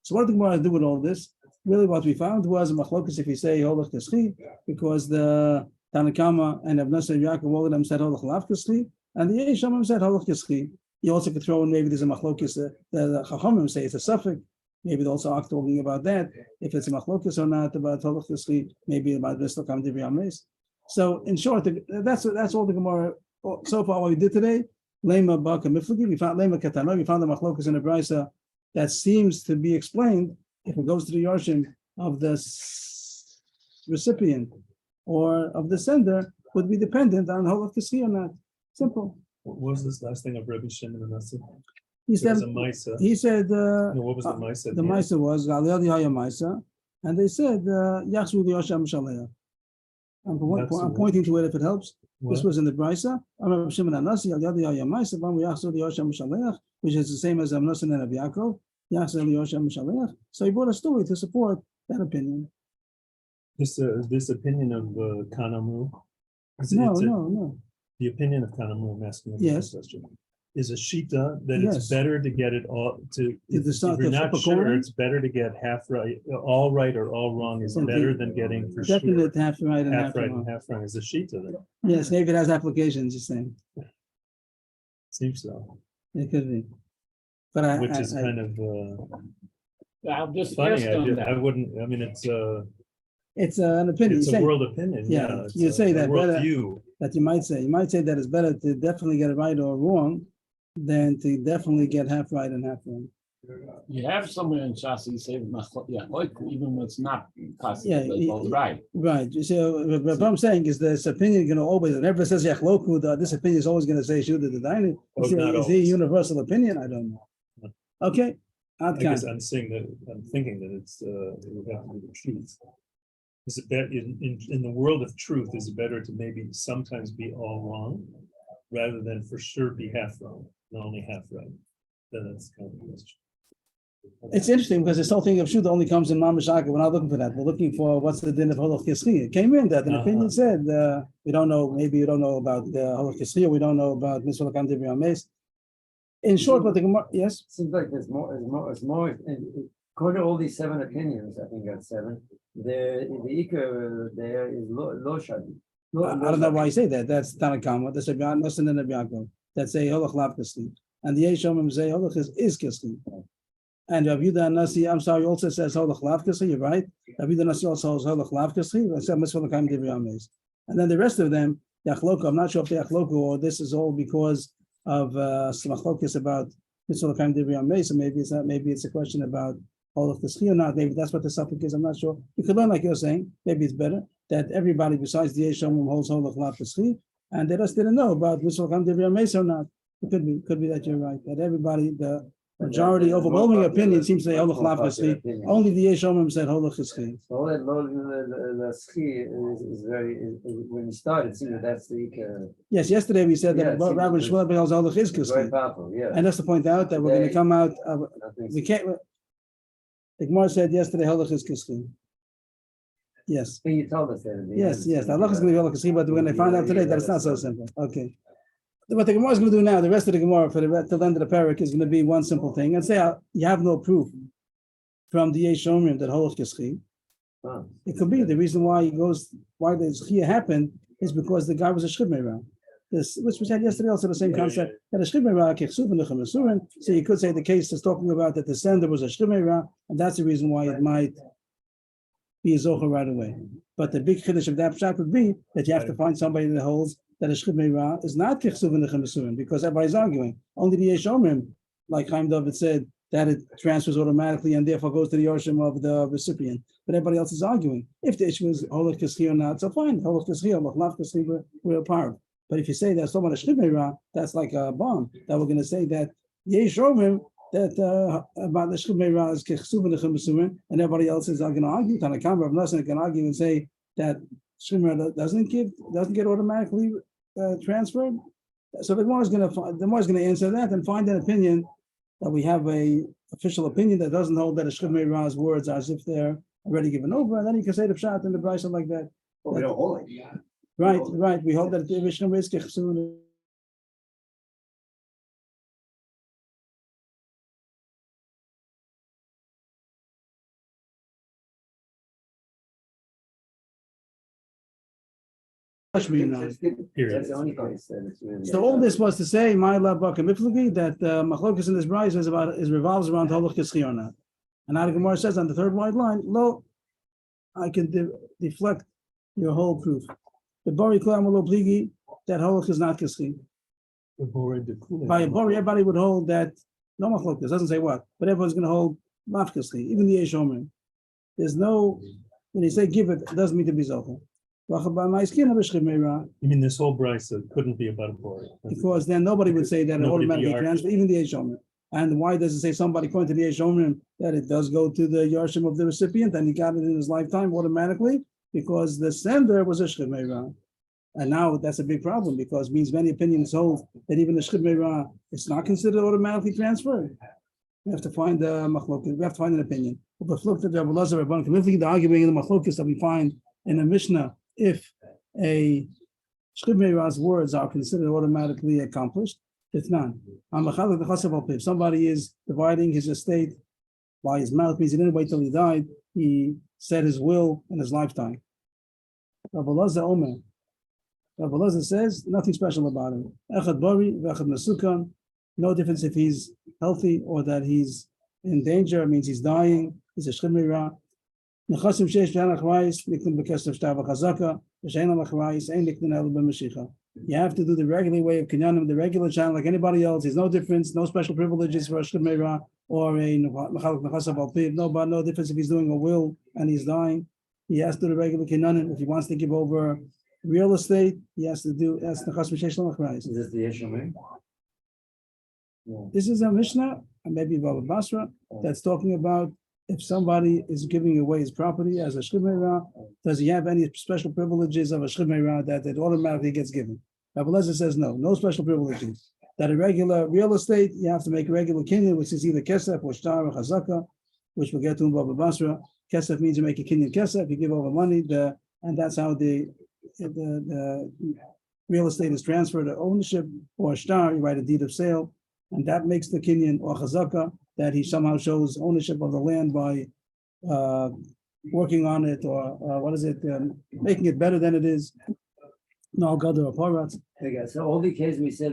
Speaker 1: So what did the Gemara do with all this? Really, what we found was a machlokas if we say holach keschi, because the Tanakama and Rab Nosson and Rab Yaakov, all of them said holach lav keschi, and the Yeshamim said holach keschi. You also could throw in maybe there's a machlokis. The Chachamim say it's a suffix. Maybe they also are talking about that. If it's a machlokis or not about holach keschi, maybe about v'stokam divrei ames. So in short, that's all the Gemara so far. What we did today, lema baka miflagi. We found lema katana. We found the machlokas in the brisa that seems to be explained if it goes to the yorshim of the recipient or of the sender would be dependent on holach keschi or not. Simple.
Speaker 3: What was this last thing of Rabbi Shimon and Nasi?
Speaker 1: He
Speaker 3: There
Speaker 1: said.
Speaker 3: was a Maisa.
Speaker 1: He said.
Speaker 3: No, what was the Maisa?
Speaker 1: The Maisa was Galil Yahya Maisa, and they said Yachzu Yosham Shaleach. I'm pointing to it if it helps. This was in the Brisa. Rabbi Shimon HaNasi Galil Yahya Maisa, Yachzu Yosham Shaleach, which is the same as Nosson and Rabbi Yaakov. Yachzu Yosham Shaleach. So he brought a story to support that opinion.
Speaker 3: This opinion of Kanamu.
Speaker 1: No.
Speaker 3: The opinion of Kanamu, I'm asking you
Speaker 1: Yes.
Speaker 3: a question. Is a shita that
Speaker 1: Yes.
Speaker 3: it's better to get it all to.
Speaker 1: Did the
Speaker 3: If
Speaker 1: start
Speaker 3: you're
Speaker 1: the
Speaker 3: not
Speaker 1: flip a
Speaker 3: sure,
Speaker 1: coin?
Speaker 3: it's better to get half right, all right or all wrong is
Speaker 1: Something-
Speaker 3: better than getting for sure.
Speaker 1: Definite half right and
Speaker 3: Half
Speaker 1: half
Speaker 3: right
Speaker 1: wrong.
Speaker 3: and half wrong is a shita then.
Speaker 1: Yes, maybe it has applications. You're saying
Speaker 3: Seems so,
Speaker 1: it could be, but
Speaker 3: which is
Speaker 1: I
Speaker 3: kind of
Speaker 2: I'll just
Speaker 3: funny.
Speaker 2: ask them
Speaker 3: I
Speaker 2: that.
Speaker 3: wouldn't, I mean, it's
Speaker 1: an opinion.
Speaker 3: it's
Speaker 1: You
Speaker 3: a
Speaker 1: say
Speaker 3: world opinion.
Speaker 1: Yeah,
Speaker 3: Yeah. it's
Speaker 1: you
Speaker 3: a-
Speaker 1: say
Speaker 3: a
Speaker 1: that
Speaker 3: world
Speaker 1: better-
Speaker 3: view.
Speaker 1: that you might say that it's better to definitely get it right or wrong than to definitely get half right and half wrong.
Speaker 2: You have somewhere in Shas you say like even when it's not possible,
Speaker 1: Yeah,
Speaker 2: they're both right.
Speaker 1: Right. So what I'm saying is this opinion going to always, whenever it says Yachloku, this opinion is always going to say Shuda the Daini.
Speaker 3: Oh,
Speaker 1: Is
Speaker 3: not
Speaker 1: it a
Speaker 3: always.
Speaker 1: universal opinion? I don't know. Okay.
Speaker 3: I
Speaker 1: Ad
Speaker 3: guess
Speaker 1: kan.
Speaker 3: I'm saying that, I'm thinking that it would have to be the truth. Is it better in the world of truth, is it better to maybe sometimes be all wrong rather than for sure be half wrong, and only half right? Then that's kind of the question.
Speaker 1: It's interesting because this whole thing of Shuda only comes in Mamashaka. We're not looking for that. We're looking for what's the din of Holoch Kischi. It came in that an opinion said, we don't know, maybe you don't know about Holoch Kischi, we don't know about Mitzvah Lakam Divrei Ames. In short, but the Gemara, yes?
Speaker 4: Seems like there's more, according to all these 7 opinions, I think that's 7, the Iker there is lo shadi.
Speaker 1: I don't know why you say that. That's Tanakama. That's a Nosan and a Yaakov. That's a Holoch Lav Kischi. And the Yeshomim say Holoch is Kischi. And Rabbi Yehuda Nasi, I'm sorry, also says Holoch Lav Kischi, you're right. Rabbi Yehuda Nasi also says Holoch Lav Kischi. And then the rest of them, Yachloku, I'm not sure if they Yachloku or this is all because of some Machlokes about Mitzvah L'Chaim Divrei Ames, or maybe it's not, maybe it's a question about Holoch Kischi or not. Maybe that's what the suffix is, I'm not sure. You could learn like you're saying, maybe it's better that everybody besides the Yeshomim holds Holoch Lav Kischi, and they just didn't know about Mitzvah L'Chaim Divrei Ames or not. It could be that you're right, that everybody, the majority, overwhelming opinion seems to say Holoch Lav Kischi. Only the Yeshomim said Holoch Kischi.
Speaker 4: So all that Ski is very, when you start, it seems that that's the
Speaker 1: Yes, yesterday we said that
Speaker 4: Yeah,
Speaker 1: Rabbi Shmuel Ben Holoch is
Speaker 4: it's very
Speaker 1: Kischi.
Speaker 4: powerful, yeah.
Speaker 1: And that's to point out that we're going to come out, we can't, the Gemara said yesterday Holoch is Kischi. Yes,
Speaker 4: You told us that. at the
Speaker 1: yes,
Speaker 4: end.
Speaker 1: yes, the Holoch is going to be Holoch Kischi, but we're going to find out today that it's not so simple. Okay. What the Gemara is going to do now, the rest of the Gemara for the till the end of the parak is going to be one simple thing and say you have no proof from the Yeshomim that Holoch Kischi.
Speaker 4: Oh.
Speaker 1: It could be the reason why why the Zechiyah happened is because the guy was a Shchib Meirah. This, which we said yesterday, also the same concept that a Shchib Meirah Kichsuv and Lechem. So you could say the case is talking about that the sender was a Shchib Meirah, and that's the reason why it might be a Zohar right away. But the big chiddush of that pshat would be that you have to find somebody that holds that a Shchib Meirah is not Kichsuv and Lechem, because everybody's arguing. Only the Yeshomim, like Chaim David said, that it transfers automatically and therefore goes to the Yorshim of the recipient. But everybody else is arguing. If the issue is Holoch Kischi or not, so fine, Holoch Kischi, Holoch Lav Kischi, we're apart. But if you say that's someone a Shchib Meirah, that's like a bomb. That we're going to say that Yeshomim, that about the Shchib Meirah is Kichsuv and Lechem, and everybody else is going to argue. Tanakam Rav Nosson can argue and say that Shchib Meirah doesn't get automatically transferred. So the Gemara is going to answer that and find an opinion that we have a official opinion that doesn't hold that a Shchib Meirah's words are as if they're already given over, and then you can say the pshat and the brisa like that.
Speaker 5: Well, we don't hold it.
Speaker 1: Right. We hold that the Rishon is Kichsuv.
Speaker 4: That's the only place that it's really.
Speaker 1: So all this was to say, my love Miflagi, that Machlokas in this brisa revolves around Holoch Kischi or not. And now the Gemara says on the third wide line, lo, I can deflect your whole proof. The Bori Klam Lo Pligi, that Holoch is not Kischi. By a Bori, everybody would hold that, no Machlokas, doesn't say what, but everyone's going to hold Lav Kischi, even the Yeshomim. There's no, when you say give it doesn't mean to be Zochah.
Speaker 3: You mean this whole brisa couldn't be about a board?
Speaker 1: Because then nobody would say that it
Speaker 3: Nobody
Speaker 1: automatically
Speaker 3: be arguing.
Speaker 1: transfers, even the Yeshomim. And why does it say somebody according to the Yeshomim that it does go to the Yarshim of the recipient and he got it in his lifetime automatically? Because the sender was a Shchib Meirah. And now that's a big problem because it means many opinions hold that even the Shchib Meirah is not considered automatically transferred. We have to find a machlokas. We have to find an opinion. But look at Rabbi Lazar, Rabban Kamifli, the arguing in the machlokas that we find in the Mishnah, if a Shchib Meirah's words are considered automatically accomplished, it's not. If somebody is dividing his estate by his mouth, means he didn't wait till he died, he said his will in his lifetime. Rabbi Lazar Omer. Rabbi Lazar says nothing special about it. Echad Bari, Echad Mesukan. No difference if he's healthy or that he's in danger, it means he's dying, he's a Shchib Meirah. Nechasim sheish v'hanach rayis, niktin b'kesef shtav v'chazaka, v'shein alach rayis, ein niktin elu b'mashicha. You have to do the regular way of kinyanim, the regular channel like anybody else. There's no difference, no special privileges for a Shchib Meirah or a Mechalek Nechasav al Piv. No difference if he's doing a will and he's dying. He has to do the regular kinyanim. If he wants to give over real estate, he has to do Nechasim sheish v'hanach rayis.
Speaker 4: Is this the Yeshomim?
Speaker 1: This is a Mishnah, and maybe Baba Basra, that's talking about if somebody is giving away his property as a Shchib Meirah, does he have any special privileges of a Shchib Meirah that it automatically gets given? Rabbi Lezer says no special privileges. that a regular real estate, you have to make a regular kinyan, which is either kesef or shtar or chazaka, which we'll get to in Baba Basra. Kesef means you make a kinyan kesef, you give over money, and that's how the real estate is transferred to ownership, or shtar, you write a deed of sale, and that makes the kinyan, or chazaka, that he somehow shows ownership of the land by working on it, or making it better than it is. No gadol or parat.
Speaker 4: Okay, so all the cases we said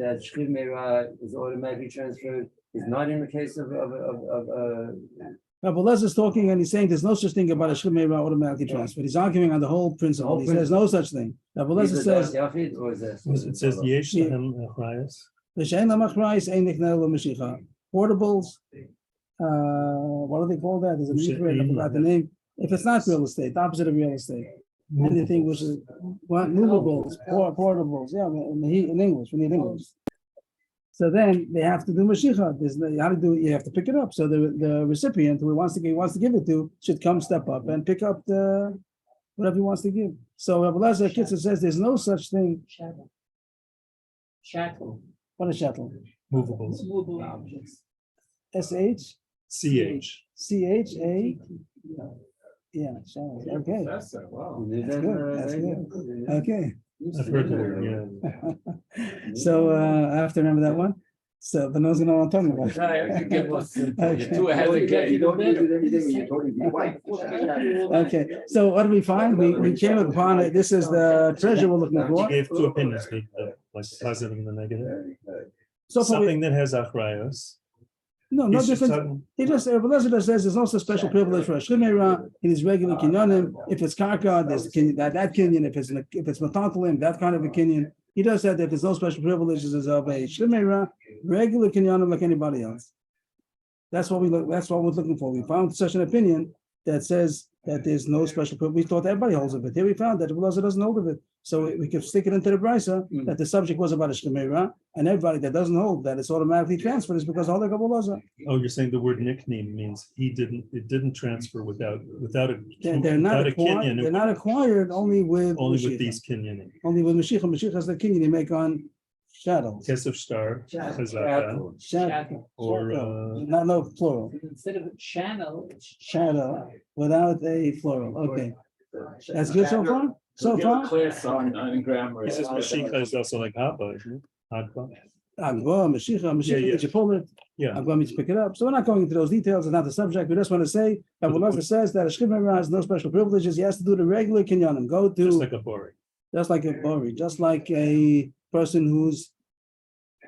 Speaker 4: that shchiv meira is automatically transferred is not in the case of
Speaker 1: Rabbi Lezer is talking and he's saying there's no such thing about a shchiv meira automatically transferred. He's arguing on the whole principle. He says there's no such thing. Rabbi Lezer says
Speaker 4: Yafid, or is that?
Speaker 3: It says yesh lahem achrayos.
Speaker 1: portables. What do they call that? There's a name for it. I forgot the name. If it's not real estate, the opposite of real estate. Anything which is movables, portables. Yeah, in English, we need English. So then they have to do mashicha. You have to pick it up. So the recipient who wants to give it to should come step up and pick up whatever he wants to give. So Rabbi Lezer Kitzer says there's no such thing.
Speaker 6: Chattel.
Speaker 1: What is chattel?
Speaker 3: Movables.
Speaker 6: Movable objects.
Speaker 1: SH
Speaker 3: CH.
Speaker 1: CHA. Yeah, chattel. Okay.
Speaker 2: That's it, wow.
Speaker 1: That's good. That's good. Okay.
Speaker 3: I've heard the word, yeah.
Speaker 1: So I have to remember that one. So the nose gonna know what I'm talking about.
Speaker 2: You're too ahead of the game.
Speaker 5: You don't use it every day when you're talking to your wife.
Speaker 1: Okay, so what did we find? We came upon it. This is the treasure we're looking
Speaker 3: He
Speaker 1: for.
Speaker 3: gave two opinions, like the positive and the negative.
Speaker 1: So far,
Speaker 3: Something that has achrayos.
Speaker 1: no
Speaker 3: You should
Speaker 1: difference.
Speaker 3: talk-
Speaker 1: He just Rabbi Lezer just says there's also special privilege for a shchimera in his regular kinyanim. If it's karka, there's that kinyan. If it's matantalim, that kind of a kinyan. He does that there's no special privileges as of a shchimera, regular kinyanim like anybody else. That's what That's what we're looking for. We found such an opinion that says that there's no special privilege. We thought everybody holds of it. Here we found that Rabbi Lezer doesn't hold of it. So we could stick it into the brisa that the subject was about a shchimera, and everybody that doesn't hold that it's automatically transferred is because all the Rabbi Lezer.
Speaker 3: Oh, you're saying the word nickname means it didn't transfer without a
Speaker 1: They're not
Speaker 3: without a
Speaker 1: acquired.
Speaker 3: kinyan.
Speaker 1: They're not acquired only with Mashiach.
Speaker 3: These kinyanim.
Speaker 1: Only with Mashiach. Mashiach has the kinyan they make on shadows.
Speaker 3: Kesef shtar, chazaka,
Speaker 1: Shadow.
Speaker 3: or
Speaker 1: No plural.
Speaker 6: Instead of a channel, it's
Speaker 1: Shadow without a plural. Okay, that's good so far. So
Speaker 2: Give a
Speaker 1: far.
Speaker 2: class on grammar.
Speaker 3: he says Mashiach is also like Haba, isn't it? Hadba.
Speaker 1: Agba, Mashiach,
Speaker 3: Yeah.
Speaker 1: means you pull it.
Speaker 3: Yeah.
Speaker 1: Agba means pick it up. So we're not going into those details. It's not the subject. We just want to say that Rabbi Lezer says that a shchimera has no special privileges. He has to do the regular kinyanim. Go to
Speaker 3: Just like a bori.
Speaker 1: just like a bori, just like a person who's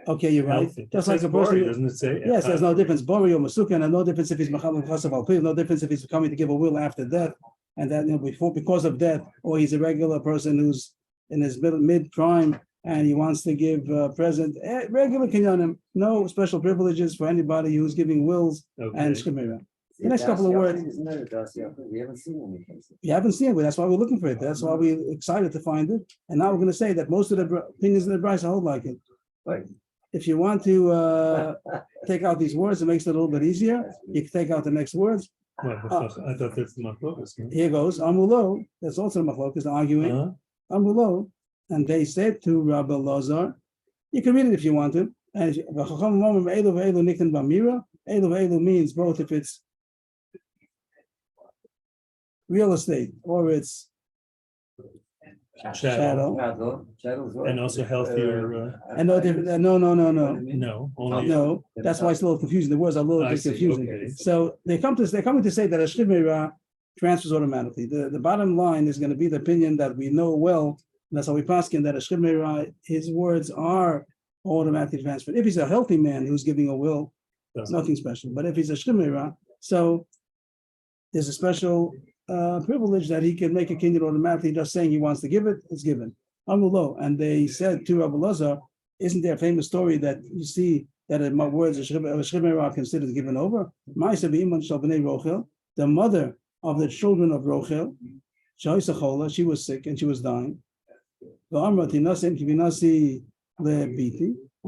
Speaker 1: okay. You're right.
Speaker 3: Healthy.
Speaker 1: Just
Speaker 3: It
Speaker 1: like
Speaker 3: says
Speaker 1: a person.
Speaker 3: bori, doesn't it say?
Speaker 1: Yes, there's no difference. Bori or Masukan, and no difference if he's Machal Chasav Al Piv, no difference if he's coming to give a will after death, and that because of death, or he's a regular person who's in his mid prime and he wants to give present regular kinyanim, no special privileges for anybody who's giving wills and
Speaker 3: Okay.
Speaker 1: shchimera. The next couple of words.
Speaker 4: Isn't that a das yafid? We haven't seen any cases.
Speaker 1: You haven't seen it, but that's why we're looking for it. That's why we're excited to find it. And now we're going to say that most of the opinions in the Bryce hold like it.
Speaker 4: Right.
Speaker 1: If you want to take out these words, it makes it a little bit easier. You can take out the next words.
Speaker 3: Well, I thought that's the machlokas. No?
Speaker 1: Here goes Amulo. That's also the Machlok is arguing.
Speaker 3: Uh-huh.
Speaker 1: Amulo. And they said to Rabbi Lazar, you can read it if you want to. And Elu means both if it's real estate or it's shadow.
Speaker 3: And also healthier.
Speaker 1: And no different. No.
Speaker 3: No, only
Speaker 1: No, that's why it's a little confusing. The words are a little
Speaker 3: I
Speaker 1: bit
Speaker 3: see,
Speaker 1: confusing.
Speaker 3: okay.
Speaker 1: So they're coming to say that a shchimera transfers automatically. The bottom line is going to be the opinion that we know well. And that's how we paskin that a shchimera, his words are automatically transferred. If he's a healthy man who's giving a will,
Speaker 3: doesn't.
Speaker 1: nothing special. But if he's a shchimera, so there's a special privilege that he can make a kinyan automatically, just saying he wants to give it, it's given. Amulo. And they said to Rabbi Lazar, isn't there a famous story that you see that my words of shchimera are considered given over? The mother of the children of Rochel, she was sick and she was dying. And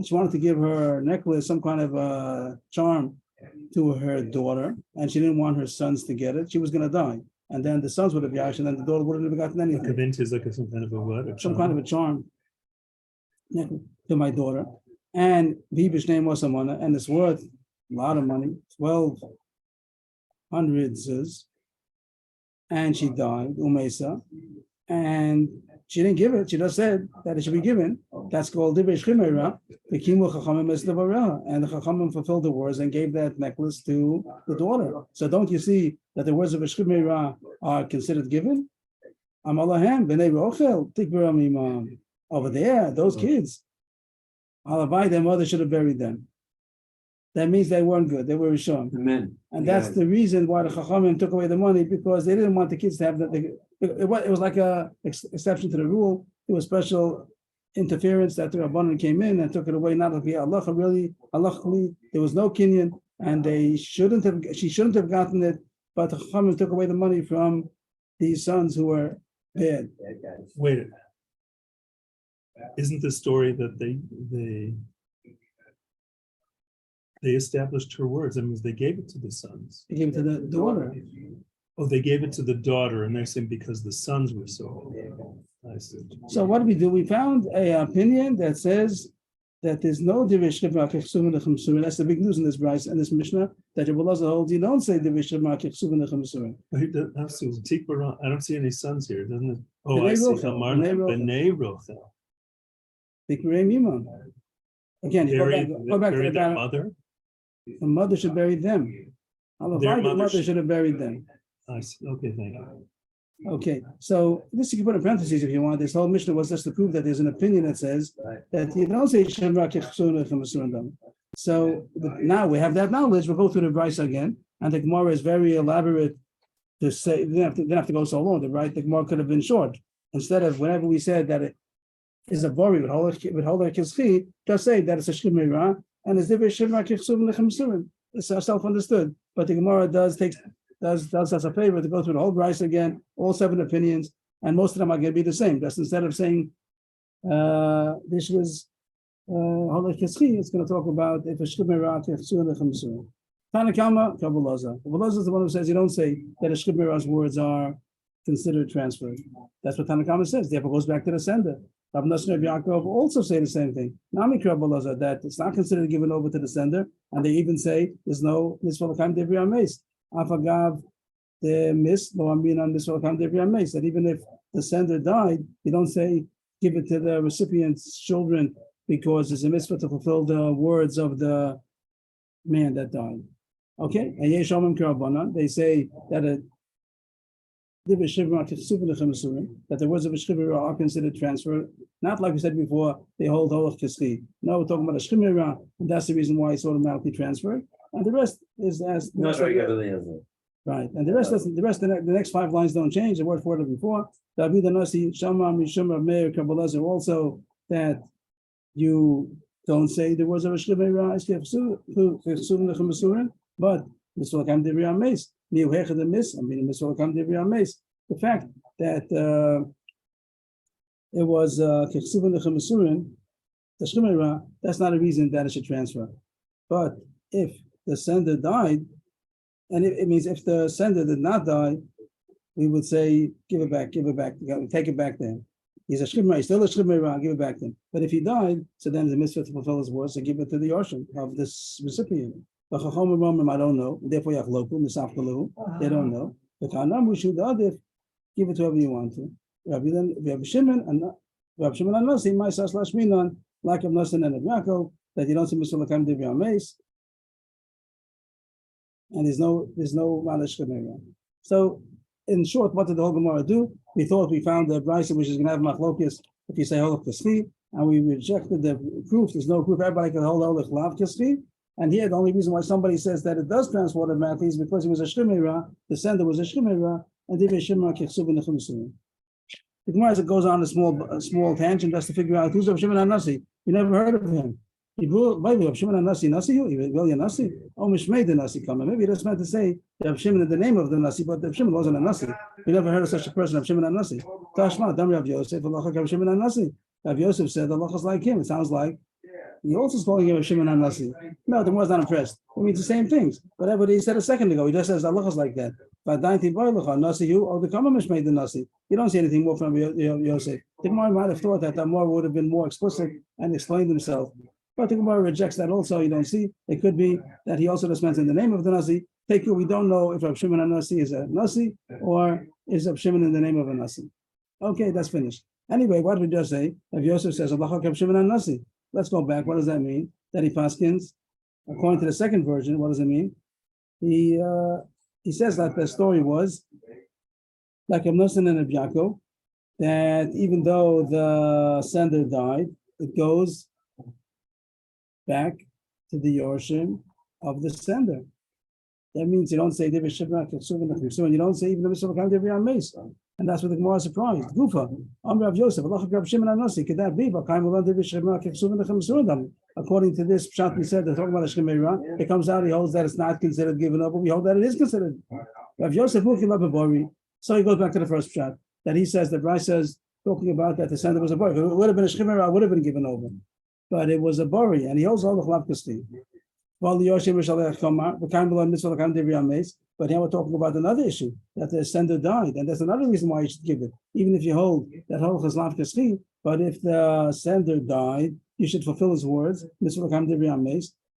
Speaker 1: she wanted to give her necklace, some kind of charm to her daughter, and she didn't want her sons to get it. She was going to die. And then the sons would have yash, and then the daughter wouldn't have gotten anything.
Speaker 3: Kavint is like some kind of a what?
Speaker 1: Some kind of a charm to my daughter. and Bibish name was someone, and it's worth a lot of money, 1,200 and she died, Umesa, and she didn't give it. She just said that it should be given. That's called Divish Chimera. The Kimu Chachamim is the Bara, and the Chachamim fulfilled the words and gave that necklace to the daughter. So don't you see that the words of Chimera are considered given? Amalahem b'nei Rochel tikbara mimam. Over there, those kids, Alabai, their mother should have buried them. That means they weren't good. They were Rishon.
Speaker 4: Amen.
Speaker 1: And that's the reason why the Chachamim took away the money, because they didn't want the kids to have that. It was like a exception to the rule. It was special interference that the Rabbanan came in and took it away. Not like Allah really, Allahly, there was no Kenyan, and she shouldn't have gotten it, but the Chachamim took away the money from these sons who were bad.
Speaker 3: Wait. Isn't the story that they established her words? That means they gave it to the sons.
Speaker 1: They gave it to the daughter.
Speaker 3: Oh, they gave it to the daughter, and they're saying because the sons were so. I see.
Speaker 1: So what do? We found an opinion that says that there's no divish shivra kechsuvin lechamsurin. That's the big news in this Bryce and this Mishnah, that Rebbe Elazar holds you don't say divish shivra kechsuvin lechamsurin.
Speaker 3: I don't see any sons here, doesn't it? Oh,
Speaker 1: B'nei
Speaker 3: I see.
Speaker 1: Rochel,
Speaker 3: B'nei Rochel.
Speaker 1: Bikkurei mimon. Again, go back to
Speaker 3: Bury
Speaker 1: the
Speaker 3: their mother.
Speaker 1: The mother should bury them.
Speaker 3: Their
Speaker 1: The
Speaker 3: mother
Speaker 1: mother should have buried them.
Speaker 3: I see. Okay, thank you.
Speaker 1: Okay, so this you can put in parentheses if you want. This whole Mishnah was just to prove that there's an opinion that says that you don't say shivra kechsuvin lechamsurin. So now we have that knowledge. We'll go through the Bryce again, and the Gemara is very elaborate to say. Didn't have to go so long. The Gemara could have been short. Instead of whenever we said that it is a bori with holer kizchi, just say that it's a shivra and it's divish shivra kechsuvin lechamsurin. It's self-understood, but the Gemara does us a favor to go through the whole Bryce again, all 7 opinions, and most of them are going to be the same. Just instead of saying this was holer kizchi, it's going to talk about if a shivra kechsuvin lechamsurin. Tanakama Rebbe Elazar. Rebbe Elazar is the one who says you don't say that a shivra's words are considered transferred. That's what Tanakama says. Therefore, it goes back to the sender. Rav Nosson and Rav Yaakov also say the same thing. Nami Rebbe Elazar, that it's not considered given over to the sender, and they even say there's no mitzvah l'chaim devri ameis. Afagav the lo aminan mitzvah l'chaim devri ameis. That even if the sender died, you don't say give it to the recipient's children because it's a mitzvah to fulfill the words of the man that died. Okay, and Yeshomim Karabanan, they say that that the words of a shivra are considered transferred. Not like we said before, they hold holach kischi. No, we're talking about a shivra, and that's the reason why it's automatically transferred. And the rest is as
Speaker 4: Not like everything else.
Speaker 1: right. And the rest doesn't. The next 5 lines don't change. The word for it before. David Nasi Shama Mishum Meir Kabbalazar also that you don't say the words of a shivra but Misvah Kam Devri Ameis. The fact that it was Kechsuvin Lechamasurin, the Shemira, that's not a reason that it should transfer. But if the sender died, and it means if the sender did not die, we would say, give it back, take it back then. He's a Shemira, he's still a Shemira, give it back then. But if he died, so then the mitzvah to fulfill his words to give it to the Yoshim of this recipient. The Chacham I don't know. Therefore, they don't know. The Kanam we should give it to whoever you want to. Rabbi Shimon and Nasi, my /Minan, like of Nosson and of Yaakov, that you don't see Mishul Lakam Devri Ameis, and there's no Malish Shemira. So, in short, what did the whole Gemara do? We thought we found the Brisa which is going to have Machlokis if you say Holach Kaschi, and we rejected the proof. There's no proof. Everybody can hold Holach Lav Kaschi. And here, the only reason why somebody says that it does transport automatically is because he was a shemira, the sender was a shemira, and they were shemira kechsuvin lechamsurin. The Gemara goes on a small tangent just to figure out who's Rav Shimon HaNasi. You never heard of him. Rav Shimon HaNasi, Nasi, really a Nasi? Oh, Mishmei the Nasi come. Maybe that's meant to say that Rav Shimon is the name of the Nasi, but Rav Shimon wasn't a Nasi. You never heard of such a person, Rav Shimon HaNasi. Tashma, Dam Rav Yosef, Allah Rav Shimon HaNasi. Rav Yosef said Allah is like him. It sounds like he also is calling him a Shimon HaNasi. No, the Gemara is not impressed. It means the same things. Whatever he said a second ago, he just says Allah is like that. But Nasi, you or the Kamamish made the Nasi. You don't see anything more from Yosef. The Gemara might have thought that the Gemara would have been more explicit and explained himself. But the Gemara rejects that also. You don't see. It could be that he also just mentioned the name of the Nasi. Take it. We don't know if Rav Shimon Nasi is a Nasi or is Rav Shimon in the name of a Nasi. Okay, that's finished. Anyway, what we just say, Rav Yosef says, Allah Rav Shimon Nasi. Let's go back. What does that mean? That he paskins, according to the second version, what does it mean? He says that the story was like Rav Nosson and Rav Yaakov, that even though the sender died, it goes back to the Yorshim of the sender. That means you don't say Divrei Shivra Kechsuvin Kechsuvin. You don't say even the Mishnah Kam Divrei Ameis. And that's what the Gemara is surprised. Gufa, Amr of Yosef, Allah Rav Shimon Anasi. Could that be? According to this pshat, we said they're talking about a Shemira. It comes out. He holds that it's not considered given up, but we hold that it is considered. Rav Yosef Bori. So he goes back to the first pshat that he says that Bryce says talking about that the sender was a bori. If it would have been a Shemira, would have been given over, but it was a bori, and he holds all the Chlav Kasti. But here we're talking about another issue, that the sender died, and that's another reason why you should give it. Even if you hold that Halach is Lav Kaschi, but if the sender died, you should fulfill his words,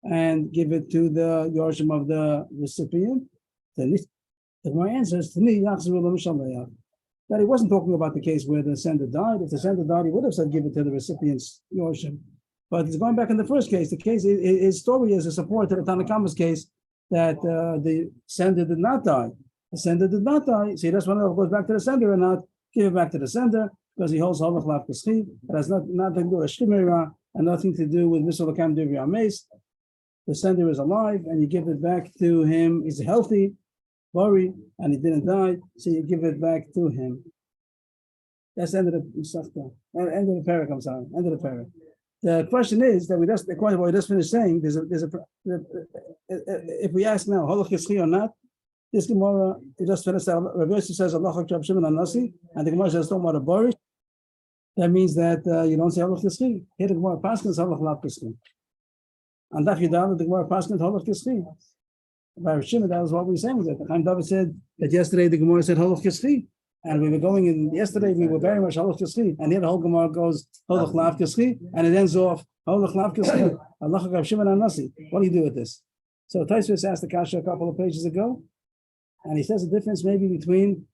Speaker 1: and give it to the Yorshim of the recipient. Then my answer is to me, that he wasn't talking about the case where the sender died. If the sender died, he would have said give it to the recipient's Yorshim. But it's going back in the first case. The case, his story is a support to the Tanakama's case that the sender did not die. The sender did not die. See, that's when it goes back to the sender or not. Give it back to the sender because he holds Halach Lav Kaschi. It has nothing to do with Shemira and nothing to do with Misal Kam Divrei Ameis. The sender is alive and you give it back to him. He's healthy, worried, and he didn't die. So you give it back to him. That's the end of the end of the parak. I'm sorry, end of the parak. The question is that according to what we just finished saying, if we ask now, Halach Kaschi or not, this Gemara, it just finished out, Rav Yosef says, Allah Rav Shimon Nasi, and the Gemara says, don't want to bury. That means that you don't say Halach Kaschi. Here the Gemara Paskins Halach Lav Kaschi. And Daf Yudal, the Gemara Paskins Halach Kaschi. By Rav Shimon, that was what we were saying with it. Chaim David said that yesterday the Gemara said Halach Kaschi. And we were going in yesterday, we were very much Halach Kaschi. And here the whole Gemara goes Halach Lav Kaschi, and it ends off Halach Lav Kaschi. Allah Rav Shimon Nasi. What do you do with this? So Taisvis asked the Kasha a couple of pages ago, and he says the difference maybe between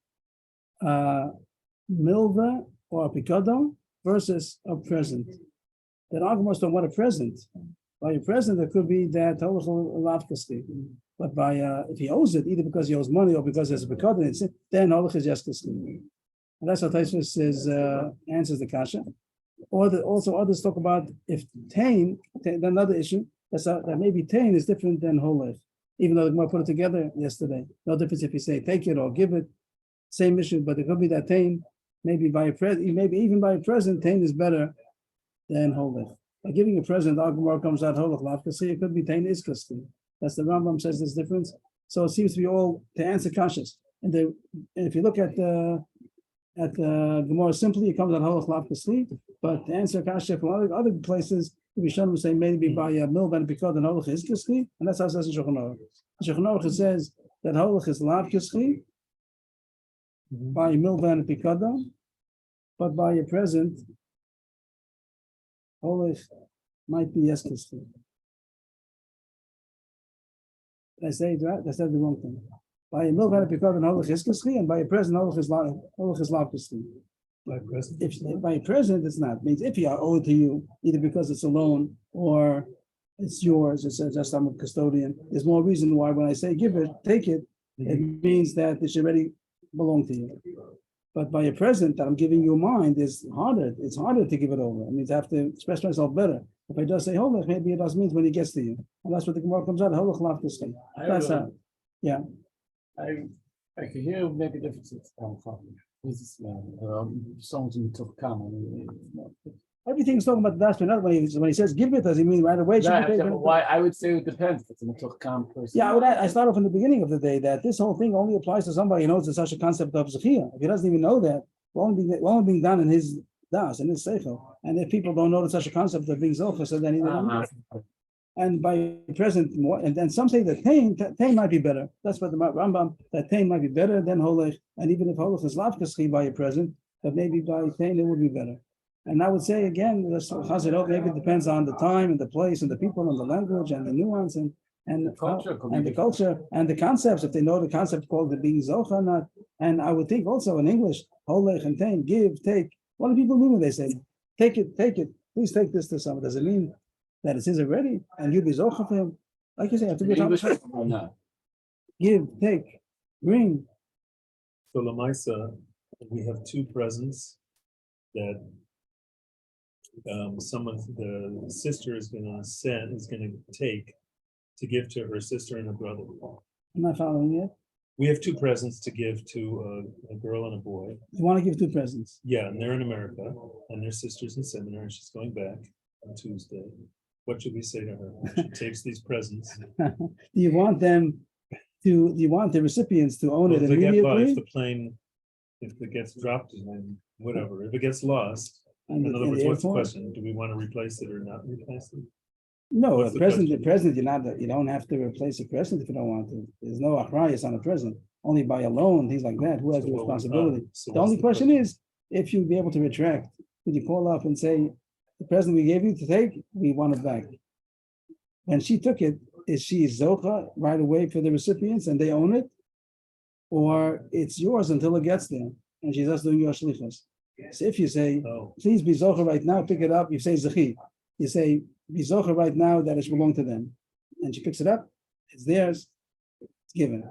Speaker 1: milva or a picadon versus a present. That argument don't want a present. By a present, it could be that Halach Lav Kaschi. But by if he owes it, either because he owes money or because there's a pekadon, then Halach is just Kaschi. And that's how Taisvis says answers the kasha. Or also others talk about if tain, another issue that maybe tain is different than Holech, even though the Gemara put it together yesterday. No difference if you say take it or give it, same issue. But it could be that tain, maybe even by a present, tain is better than Holech. By giving a present, our Gemara comes out Holech Lav Kaschi. It could be tain is Kaschi. That's the Rambam says this difference. So it seems to be all to answer kashas. And if you look at the Gemara simply, it comes out Halach Lav Kaschi. But to answer kasha from other places, we should say maybe by a milva and picadon and Halach is Kaschi, and that's how it says in Shulchan Aruch. Shulchan Aruch says that Halach is Lav Kaschi by milva and picadon, but by a present, Halach might be yes Kaschi. I say that? I said the wrong thing. By a milk and a picadon, Halach is Kaschi, and by a present, Halach is Lav Kaschi. By a present, it's not. It means if he owe it to you, either because it's a loan or it's yours, it says just I'm a custodian. There's more reason why when I say give it, take it, it means that it should already belong to you. But by a present that I'm giving you mine is harder. It's harder to give it over. It means I have to express myself better. If I just say Halach, maybe it does mean when he gets to you. And that's what the Gemara comes out, Halach Lav Kaschi. That's how, yeah.
Speaker 2: I can hear make a difference. Songs in Tukam.
Speaker 1: Everything's talking about the dasman. When he says give it, does he mean right away?
Speaker 2: Why I would say it depends. If it's a Tukam person.
Speaker 1: Yeah, I started from the beginning of the day that this whole thing only applies to somebody who knows there's such a concept of Zechia. If he doesn't even know that, we're only being done in his das, in his seichel. And if people don't know there's such a concept of being Zocha, so then he doesn't know. And by present, more, and then some say that tain might be better. That's what the Rambam, that tain might be better than Holech. And even if Holech is Lav Kaschi by a present, but maybe by tain it would be better. And I would say again, maybe it depends on the time and the place and the people and the language and the nuance and
Speaker 2: The culture could be
Speaker 1: and the
Speaker 2: different.
Speaker 1: culture and the concepts, if they know the concept called the being zocha or not. And I would think also in English, holech and tain, give, take. What do people mean when they say, take it, please take this to someone? Does it mean that it's his already and you be zocha for him? Like you say, you have to be
Speaker 2: English or not?
Speaker 1: give, take, bring.
Speaker 3: So Lamaisa, we have two presents that the sister is gonna take to give to her sister and her brother.
Speaker 1: I'm not following yet.
Speaker 3: We have two presents to give to a girl and a boy.
Speaker 1: You want to give two presents.
Speaker 3: Yeah, and they're in America, and their sister's in seminary, and she's going back on Tuesday. What should we say to her when she takes these presents?
Speaker 1: Do you want them do you want the recipients to own it
Speaker 3: Well, if they get lost,
Speaker 1: immediately?
Speaker 3: if the plane, if it gets dropped, and whatever, if it gets lost,
Speaker 1: And
Speaker 3: in other
Speaker 1: in
Speaker 3: words,
Speaker 1: the
Speaker 3: what's the
Speaker 1: airport?
Speaker 3: question? Do we want to replace it or not replace it?
Speaker 1: No,
Speaker 3: What's
Speaker 1: the
Speaker 3: the
Speaker 1: president,
Speaker 3: question?
Speaker 1: you don't have to replace a president if you don't want to. There's no achrayus on a president, only by a loan, things like that. Who has
Speaker 3: So
Speaker 1: the
Speaker 3: what we-
Speaker 1: responsibility?
Speaker 3: so
Speaker 1: The
Speaker 3: what's
Speaker 1: only
Speaker 3: the
Speaker 1: question is, if you'd be able to retract, could you call up and say, the president we gave you to take, we want it back? When she took it, is she zocha right away for the recipients and they own it? Or it's yours until it gets there, and she's just doing your shlichus. So if you say,
Speaker 3: Oh,
Speaker 1: please be zocha right now, pick it up, you say zechi. You say, be zocha right now that it should belong to them. And she picks it up, it's theirs, it's given.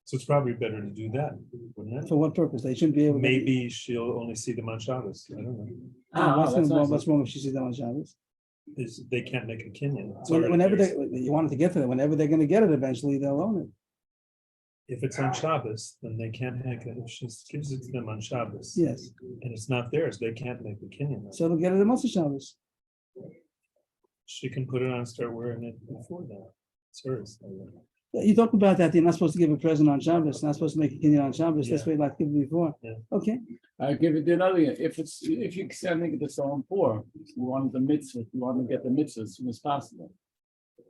Speaker 3: so it's probably better to do that, wouldn't
Speaker 1: For what purpose? They shouldn't be
Speaker 3: it?
Speaker 1: able to.
Speaker 3: Maybe she'll only see them on Shabbos. I don't know.
Speaker 1: What's wrong if she sees them on Shabbos?
Speaker 3: They can't make a kinyan. It's
Speaker 1: When-
Speaker 3: already
Speaker 1: Whenever
Speaker 3: theirs.
Speaker 1: you want it to get to them, whenever they're gonna get it, eventually they'll own it.
Speaker 3: If it's on Shabbos, then they can't make it. If she gives it to them on Shabbos.
Speaker 1: Yes,
Speaker 3: And it's not theirs, they can't make the kinyan.
Speaker 1: so they'll get it at Motzei Shabbos.
Speaker 3: She can put it on and start wearing it before that. It's hers.
Speaker 1: You talk about that, you're not supposed to give a present on Shabbos, not supposed to make a kinyan on Shabbos, that's
Speaker 3: Yeah.
Speaker 1: what you like to give before.
Speaker 3: Yeah.
Speaker 1: Okay,
Speaker 2: I give it another, if you sending it to someone poor, you want the mitzvah, you want to get the mitzvah as soon as possible.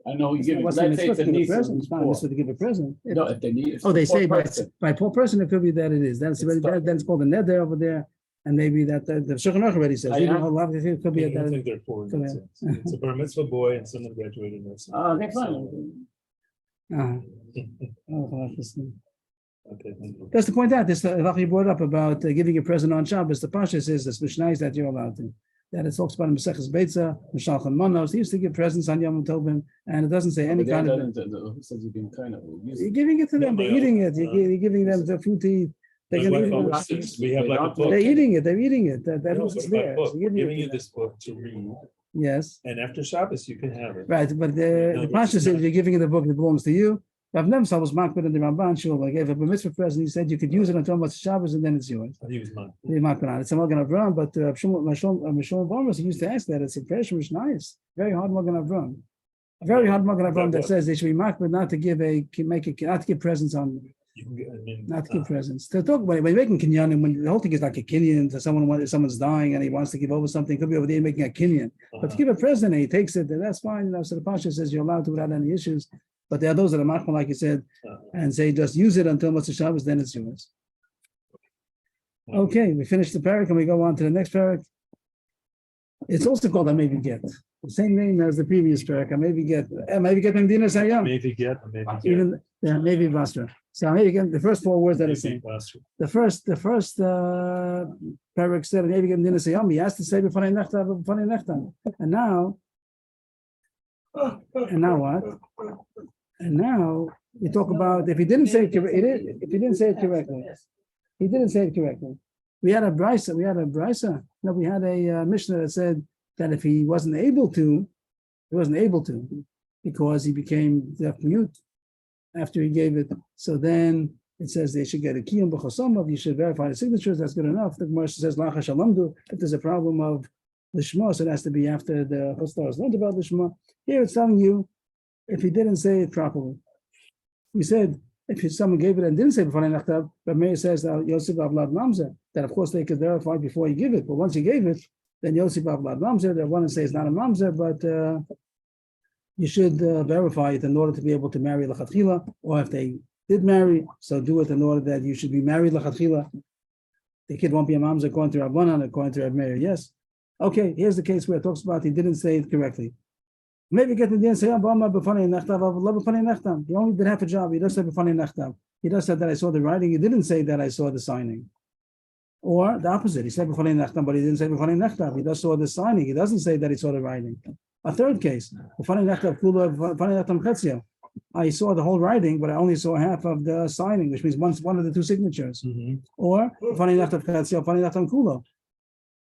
Speaker 2: I know you give it,
Speaker 1: what's the
Speaker 2: let's say
Speaker 1: mitzvah
Speaker 2: it's a
Speaker 1: to give a
Speaker 2: niece
Speaker 1: present?
Speaker 2: who's
Speaker 1: It's not a
Speaker 2: poor.
Speaker 1: mitzvah to give a present.
Speaker 2: No, if they need. if
Speaker 1: Oh, they
Speaker 2: it's a poor
Speaker 1: say
Speaker 2: person.
Speaker 1: by poor person, it could be that it is. That's
Speaker 2: It's
Speaker 1: already, then it's called a neder over there. And maybe that the Shulchan Aruch already says.
Speaker 2: I
Speaker 1: You
Speaker 2: am.
Speaker 1: know, it could be
Speaker 3: I don't
Speaker 1: that.
Speaker 3: think they're poor.
Speaker 1: Come
Speaker 3: that's it. It's a bar mitzvah boy and someone graduated nursing.
Speaker 2: Okay, fine.
Speaker 1: Uh-huh. Oh,
Speaker 3: Okay, thank you.
Speaker 1: just to point out, this you brought up about giving a present on Shabbos. The Pasha says the Mishnah is that you're allowed to. That it talks about in Maseches Beitza, Mishalchan Manos. He used to give presents on Yom Tovim, and it doesn't say any
Speaker 2: But
Speaker 1: kind
Speaker 2: then
Speaker 1: of.
Speaker 2: who says you can kind of use
Speaker 1: You're
Speaker 2: it?
Speaker 1: giving it to them.
Speaker 3: No,
Speaker 1: They're
Speaker 3: my
Speaker 1: eating
Speaker 3: own,
Speaker 1: it. You're giving them the food to eat. They're
Speaker 3: My
Speaker 1: gonna
Speaker 3: wife
Speaker 1: eat
Speaker 3: always
Speaker 1: it.
Speaker 3: says, we have like a book.
Speaker 1: They're eating it. They're eating it. That
Speaker 3: No,
Speaker 1: means
Speaker 3: but
Speaker 1: it's
Speaker 3: my
Speaker 1: theirs.
Speaker 3: book,
Speaker 1: You're
Speaker 3: we're
Speaker 1: giving it
Speaker 3: giving
Speaker 1: to
Speaker 3: you
Speaker 1: them.
Speaker 3: this book to read,
Speaker 1: Yes.
Speaker 3: and after Shabbos, you can have it.
Speaker 1: Right, but
Speaker 3: No,
Speaker 1: the Pasha
Speaker 3: it's
Speaker 1: says
Speaker 3: not.
Speaker 1: you're giving it the book that belongs to you. Rav Nemsal was makbid in the Ramban Shul. I gave a mitzvah present. He said you could use it until Motzei Shabbos and then it's yours.
Speaker 3: He was mine.
Speaker 1: He makbid on it. It's a Magen Avram, but Mishon Barmas used to ask that. It's a very nice, very hard Magen Avram. A very hard Magen Avram that says they should be makbid not to give not to give presents on.
Speaker 3: You can get, I mean,
Speaker 1: Not to give presents. To talk about when you're making kinyan, and when the whole thing is like a kinyan to someone's dying and he wants to give over something, could be over there making a kinyan. But to give a present and he takes it, then that's fine. So the Pasha says you're allowed to without any issues. But there are those that are machmal, like you said, and say just use it until Motzei Shabbos, then it's yours. Okay, we finished the parak and we go on to the next parak. It's also called a maybe get. The same name as the previous parak. A maybe get. Maybe get Medina Sayam.
Speaker 3: Maybe get, maybe get.
Speaker 1: Even maybe Basra. So maybe again the first four words that are the
Speaker 3: Maybe
Speaker 1: same.
Speaker 3: faster.
Speaker 1: The first parak said maybe get Medina Sayam. He has to say b'fanei nechtam. And now what? And now we talk about if he didn't say it, if he didn't say it correctly. He didn't say it correctly. We had a brisa. No, we had a Mishnah that said that if he wasn't able to, because he became deaf mute after he gave it. So then it says they should get a kiyum b'chosamav. You should verify the signatures. That's good enough. The Gemara says lachash alamdu. If there's a problem of lishma, so it has to be after the hostar learned about lishma. Here it's telling you if he didn't say it properly. We said if someone gave it and didn't say b'fanei nechtav, but Meir says Yosef Avlad Mamzer, that of course they could verify before you give it. But once you gave it, then Yosef Avlad Mamzer, they want to say it's not a Mamzer, but you should verify it in order to be able to marry L'chatchila, or if they did marry, so do it in order that you should be married L'chatchila. The kid won't be a Mamzer according to Rabbanan, according to Rab Meir, yes. Okay, here's the case where it talks about he didn't say it correctly. Maybe get the didn't say he only did half a job. He does say b'fanei nechtav. He does say that I saw the writing. He didn't say that I saw the signing. Or the opposite. He said b'fanei nechtav, but he didn't say b'fanei nechtav. He does saw the signing. He doesn't say that he saw the writing. A third case, b'fanei nechtav kula b'fanei nechtav chetzia. I saw the whole writing, but I only saw half of the signing, which means one of the two signatures. Or b'fanei nechtav chetzia, b'fanei nechtav kula.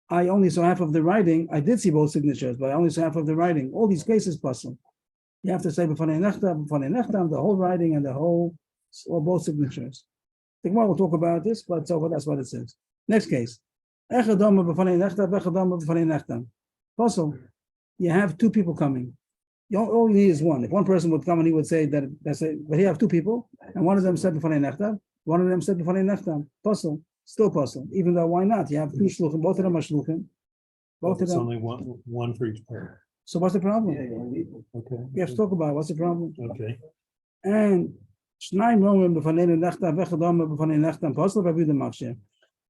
Speaker 1: I only saw half of the writing. I did see both signatures, but I only saw half of the writing. All these cases puzzle. You have to say b'fanei nechtav, the whole writing and the whole, or both signatures. The Gemara will talk about this, but so that's what it says. Next case. Puzzle. You have two people coming. All you need is one. If one person would come and he would say that's it, but you have two people, and one of them said b'fanei nechtav, one of them said b'fanei nechtav. Puzzle. Still puzzle, even though why not? You have two shluchim, both of them are shluchim. Both of
Speaker 3: It's
Speaker 1: them.
Speaker 3: only one for each part.
Speaker 1: So what's the problem?
Speaker 3: Okay.
Speaker 1: We have to talk about what's the problem.
Speaker 3: Okay.
Speaker 1: And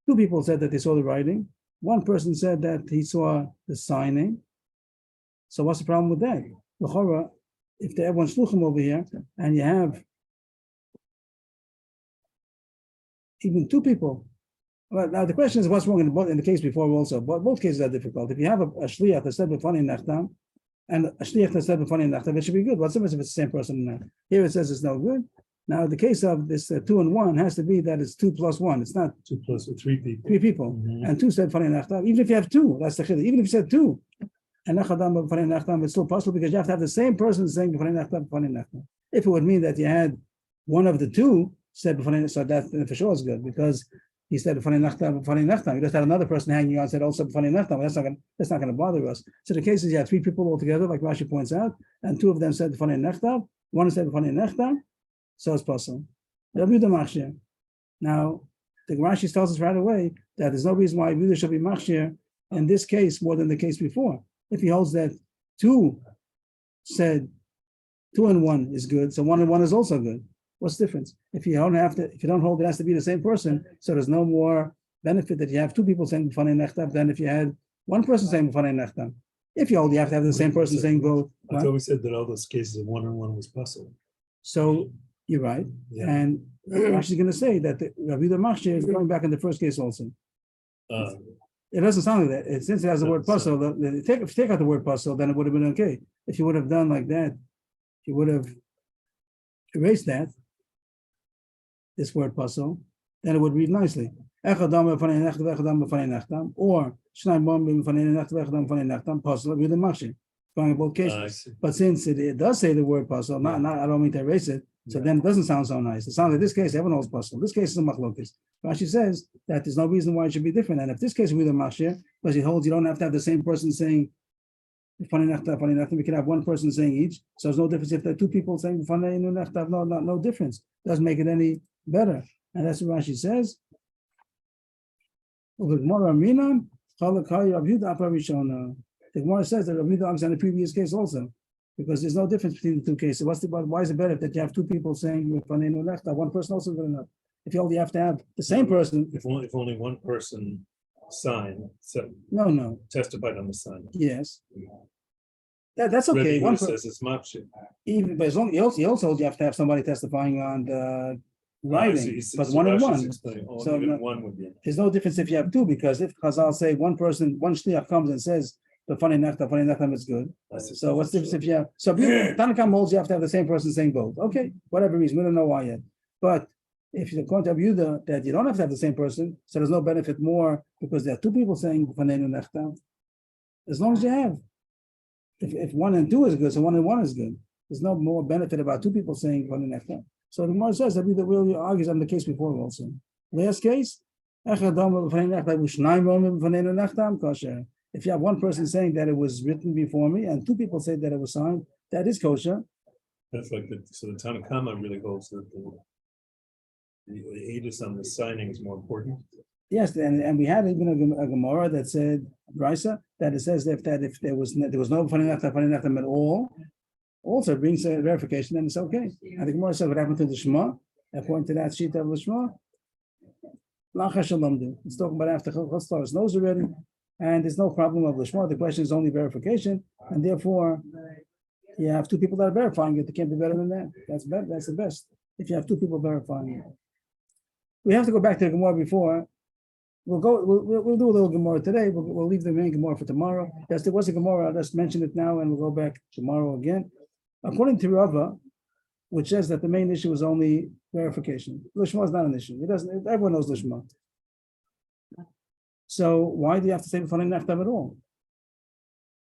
Speaker 1: two people said that they saw the writing. One person said that he saw the signing. So what's the problem with that? If everyone's shluchim over here, and you have even two people. Well, now the question is what's wrong in the case before also. But both cases are difficult. If you have a shliach that said b'fanei nechtav and a shliach that said b'fanei nechtav, it should be good. What's the difference if it's the same person? Here it says it's no good. Now the case of this 2 and 1 has to be that it's 2 plus 1. It's not
Speaker 3: 2 plus 3 people.
Speaker 1: 3 people. And 2 said b'fanei nechtav. Even if you have 2, that's the chiddush. Even if you said 2 and nechadam b'fanei nechtav, it's still possible because you have to have the same person saying b'fanei nechtav. If it would mean that you had one of the two said b'fanei, so that for sure is good because he said b'fanei nechtav. You just had another person hanging on and said also b'fanei nechtav. That's not going to bother us. So the case is you had 3 people altogether, like Rashi points out, and 2 of them said b'fanei nechtav. One said b'fanei nechtav, so it's possible. Now the Rashi tells us right away that there's no reason why Rabbi should be machshir in this case more than the case before. If he holds that 2 said 2 and 1 is good, so 1 and 1 is also good. What's the difference? If you don't hold it has to be the same person, so there's no more benefit that you have 2 people saying b'fanei nechtav than if you had 1 person saying b'fanei nechtav. If you hold, you have to have the same person saying both.
Speaker 3: I thought we said that all those cases of 1 and 1 was possible.
Speaker 1: So you're right, and Rashi's going to say that Rabbi Machshir is going back in the first case also. It doesn't sound like that. Since it has the word puzzle, if you take out the word puzzle, then it would have been okay. If you would have done like that, you would have erased that. This word puzzle, then it would read nicely. Or puzzle, with the machine, going in both cases. But since it does say the word puzzle, I don't mean to erase it, so then it doesn't sound so nice. It sounds like this case, everyone knows puzzle. This case is a machlokes. Rashi says that there's no reason why it should be different. And if this case is with a machshir, because he holds you don't have to have the same person saying b'fanei nechtav, we can have one person saying each. So there's no difference if there are 2 people saying b'fanei nechtav, no difference. Doesn't make it any better. And that's what Rashi says. The Gemara says that Rabbi Yudah in the previous case also, because there's no difference between the 2 cases. Why is it better that you have 2 people saying one person also good enough? If you only have to have the same person.
Speaker 3: If only one person signed,
Speaker 1: No.
Speaker 3: testified on the sign.
Speaker 1: Yes. That's okay.
Speaker 3: One says it's machshir.
Speaker 1: Even, but as long he also holds you have to have somebody testifying on the writing, but
Speaker 3: So
Speaker 1: 1 and 1.
Speaker 3: So one would be.
Speaker 1: There's no difference if you have 2, because if Chazal say one shliach comes and says the b'fanei nechtav is good. So what's the difference if you have? So Tanakam holds you have to have the same person saying both. Okay, whatever reason, we don't know why yet. But if you're going to Yehuda that you don't have to have the same person, so there's no benefit more because there are 2 people saying b'fanei nechtav. As long as you have, if 1 and 2 is good, so 1 and 1 is good. There's no more benefit about 2 people saying b'fanei nechtav. So the Gemara says that we will argue on the case before also. Last case, if you have one person saying that it was written before me and 2 people say that it was signed, that is kosher.
Speaker 3: That's like so the Tanakama really holds that the aegis on the signing is more important.
Speaker 1: Yes, and we had even a Gemara that said Brisa that it says if there was no b'fanei nechtav at all. Also brings a verification, and it's okay. And the Gemara says what happened to the Shema, according to that sheet of the Shema. It's talking about after Chostar knows already, and there's no problem of lishma. The question is only verification, and therefore you have two people that are verifying it. It can't be better than that. That's better. That's the best. If you have two people verifying it, we have to go back to the Gemara before. We'll do a little Gemara today. We'll leave the main Gemara for tomorrow. Yes, there was a Gemara. I'll just mention it now, and we'll go back tomorrow again. According to Rava, which says that the main issue is only verification. Lishma is not an issue. It doesn't. Everyone knows Lishma. So why do you have to say B'fanei Nechtav at all?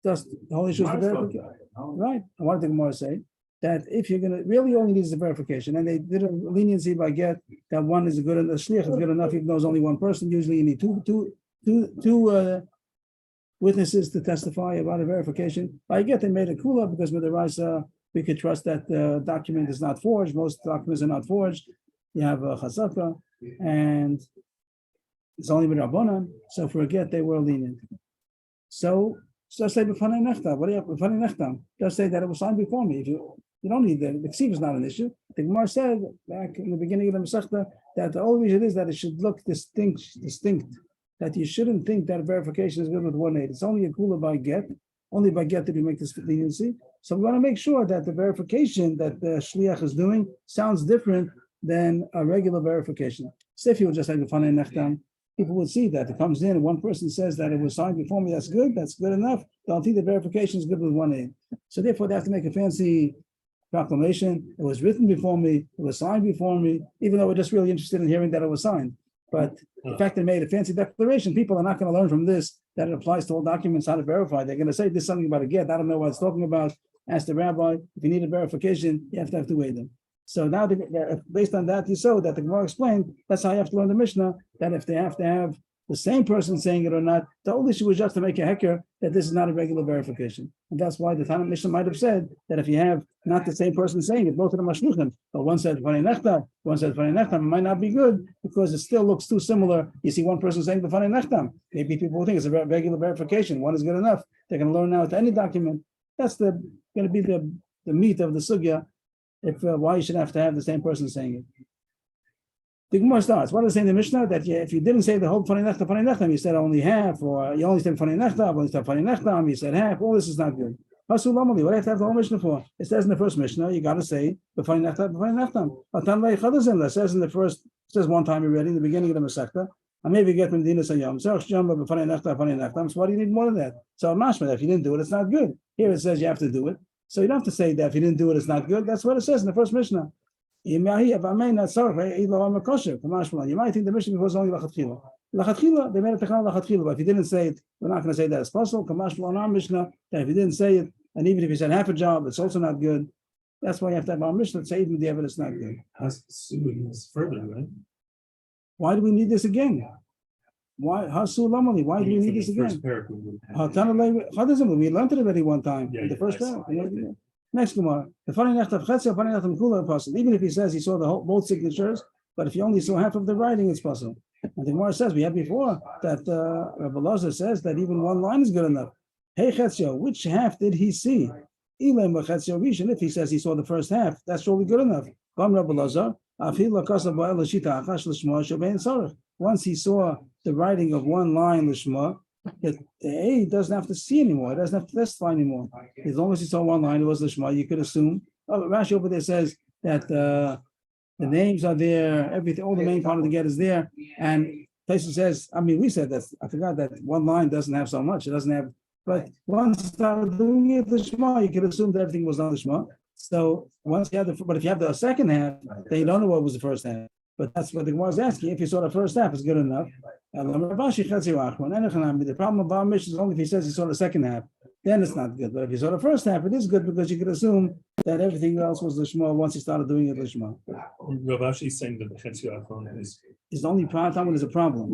Speaker 1: Just the whole issue is the verification, right? I wanted the Gemara to say that if you're gonna really only needs the verification, and they did a leniency by get that one is good enough, shliach is good enough, even though it's only one person. Usually you need two witnesses to testify about a verification. By get they made a kula because with the Raisa we could trust that the document is not forged. Most documents are not forged. You have a chazaka, and it's only with Rabbanan. So for a get they were lenient. So just say b'fanei nechtam. What do you have b'fanei nechtam? Just say that it was signed before me. If you don't need the ksiv is not an issue. The Gemara said back in the beginning of the Masechta that the only reason is that it should look distinct. That you shouldn't think that verification is good with 1/8. It's only a kula by get. Only by get did we make this leniency. So we want to make sure that the verification that the shliach is doing sounds different than a regular verification. So if you would just like b'fanei nechtam, people would see that it comes in and one person says that it was signed before me. That's good enough. They'll think the verification is good with 1/8. So therefore they have to make a fancy proclamation. It was written before me, it was signed before me, even though we're just really interested in hearing that it was signed. But the fact they made a fancy declaration, people are not going to learn from this that it applies to all documents how to verify. They're going to say this is something about a get. I don't know what it's talking about. Ask the rabbi. If you need a verification, you have to weigh them. So now, based on that, you saw that the Gemara explained that's how you have to learn the Mishnah. That if they have to have the same person saying it or not, the whole issue was just to make a hecker that this is not a regular verification, and that's why the Tanakh Mishnah might have said that if you have not the same person saying it, both of them are shluchim, but one said b'fanei nechtam, one said b'fanei nechtam, it might not be good because it still looks too similar. You see one person saying b'fanei nechtam, maybe people will think it's a regular verification. One is good enough. They're going to learn now to any document. That's going to be the meat of the sugya. If why you should have to have the same person saying it. The Gemara starts. What does it say in the Mishnah? That if you didn't say the whole b'fanei nechtam, you said only half, or you only said b'fanei nechtam, you said half. All this is not good. What do you have to have the whole Mishnah for? It says in the first Mishnah, you got to say b'fanei nechtam. It says in the first, it says one time already in the beginning of the Masechta. And maybe get from Medina Sayyam. So what do you need more than that? So mashma, if you didn't do it, it's not good. Here it says you have to do it. So you don't have to say that if you didn't do it, it's not good. That's what it says in the first Mishnah. You might think the Mishnah was only lachatchila. Lachatchila, they made a techana lachatchila, but if you didn't say it, we're not going to say that it's possible. Kamashma on our Mishnah, that if you didn't say it, and even if you said half a job, it's also not good. That's why you have to have our Mishnah to say even the evidence is not good.
Speaker 3: Further, right?
Speaker 1: Why do we need this again? Why? Why do we need this again? We learned it already one time. The first paragraph. Next Gemara. Even if he says he saw both signatures, but if he only saw half of the writing, it's possible. And the Gemara says we had before that Rabbi Lazar says that even one line is good enough. Hey Chetzio, which half did he see? If he says he saw the first half, that's surely good enough. Once he saw the writing of one line lishma, the A doesn't have to see anymore. It doesn't have to testify anymore. As long as he saw one line, it was lishma. You could assume. Rashi over there says that the names are there. Everything, all the main part of the get is there. And Taisa says, we said that. I forgot that one line doesn't have so much. It doesn't have. But once you started doing it lishma, you could assume that everything was not lishma. So once you have but if you have the second half, then you don't know what was the first half. But that's what the Gemara is asking. If you saw the first half, it's good enough. The problem about Mishnah is only if he says he saw the second half, then it's not good. But if you saw the first half, it is good because you could assume that everything else was lishma once he started doing it lishma.
Speaker 3: Rav Ashi is saying that the Chetzio Achron is
Speaker 1: the only time when there's a problem.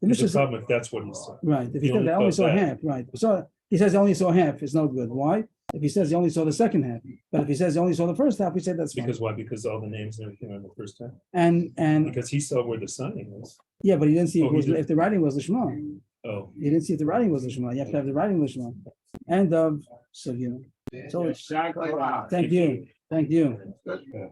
Speaker 1: The
Speaker 3: the problem if that's what he said.
Speaker 1: Right. If he said they only saw half, right. So he says he only saw half, it's no good. Why? If he says he only saw the second half, but if he says he only saw the first half, we say that's fine.
Speaker 3: Because why? Because all the names and everything on the first half.
Speaker 1: And
Speaker 3: because he saw where the signing was.
Speaker 1: Yeah, but he didn't see if the writing was lishma.
Speaker 3: Oh,
Speaker 1: He didn't see if the writing was lishma. You have to have the writing lishma. And so so it's,
Speaker 2: Exactly.
Speaker 1: thank you.
Speaker 5: Good.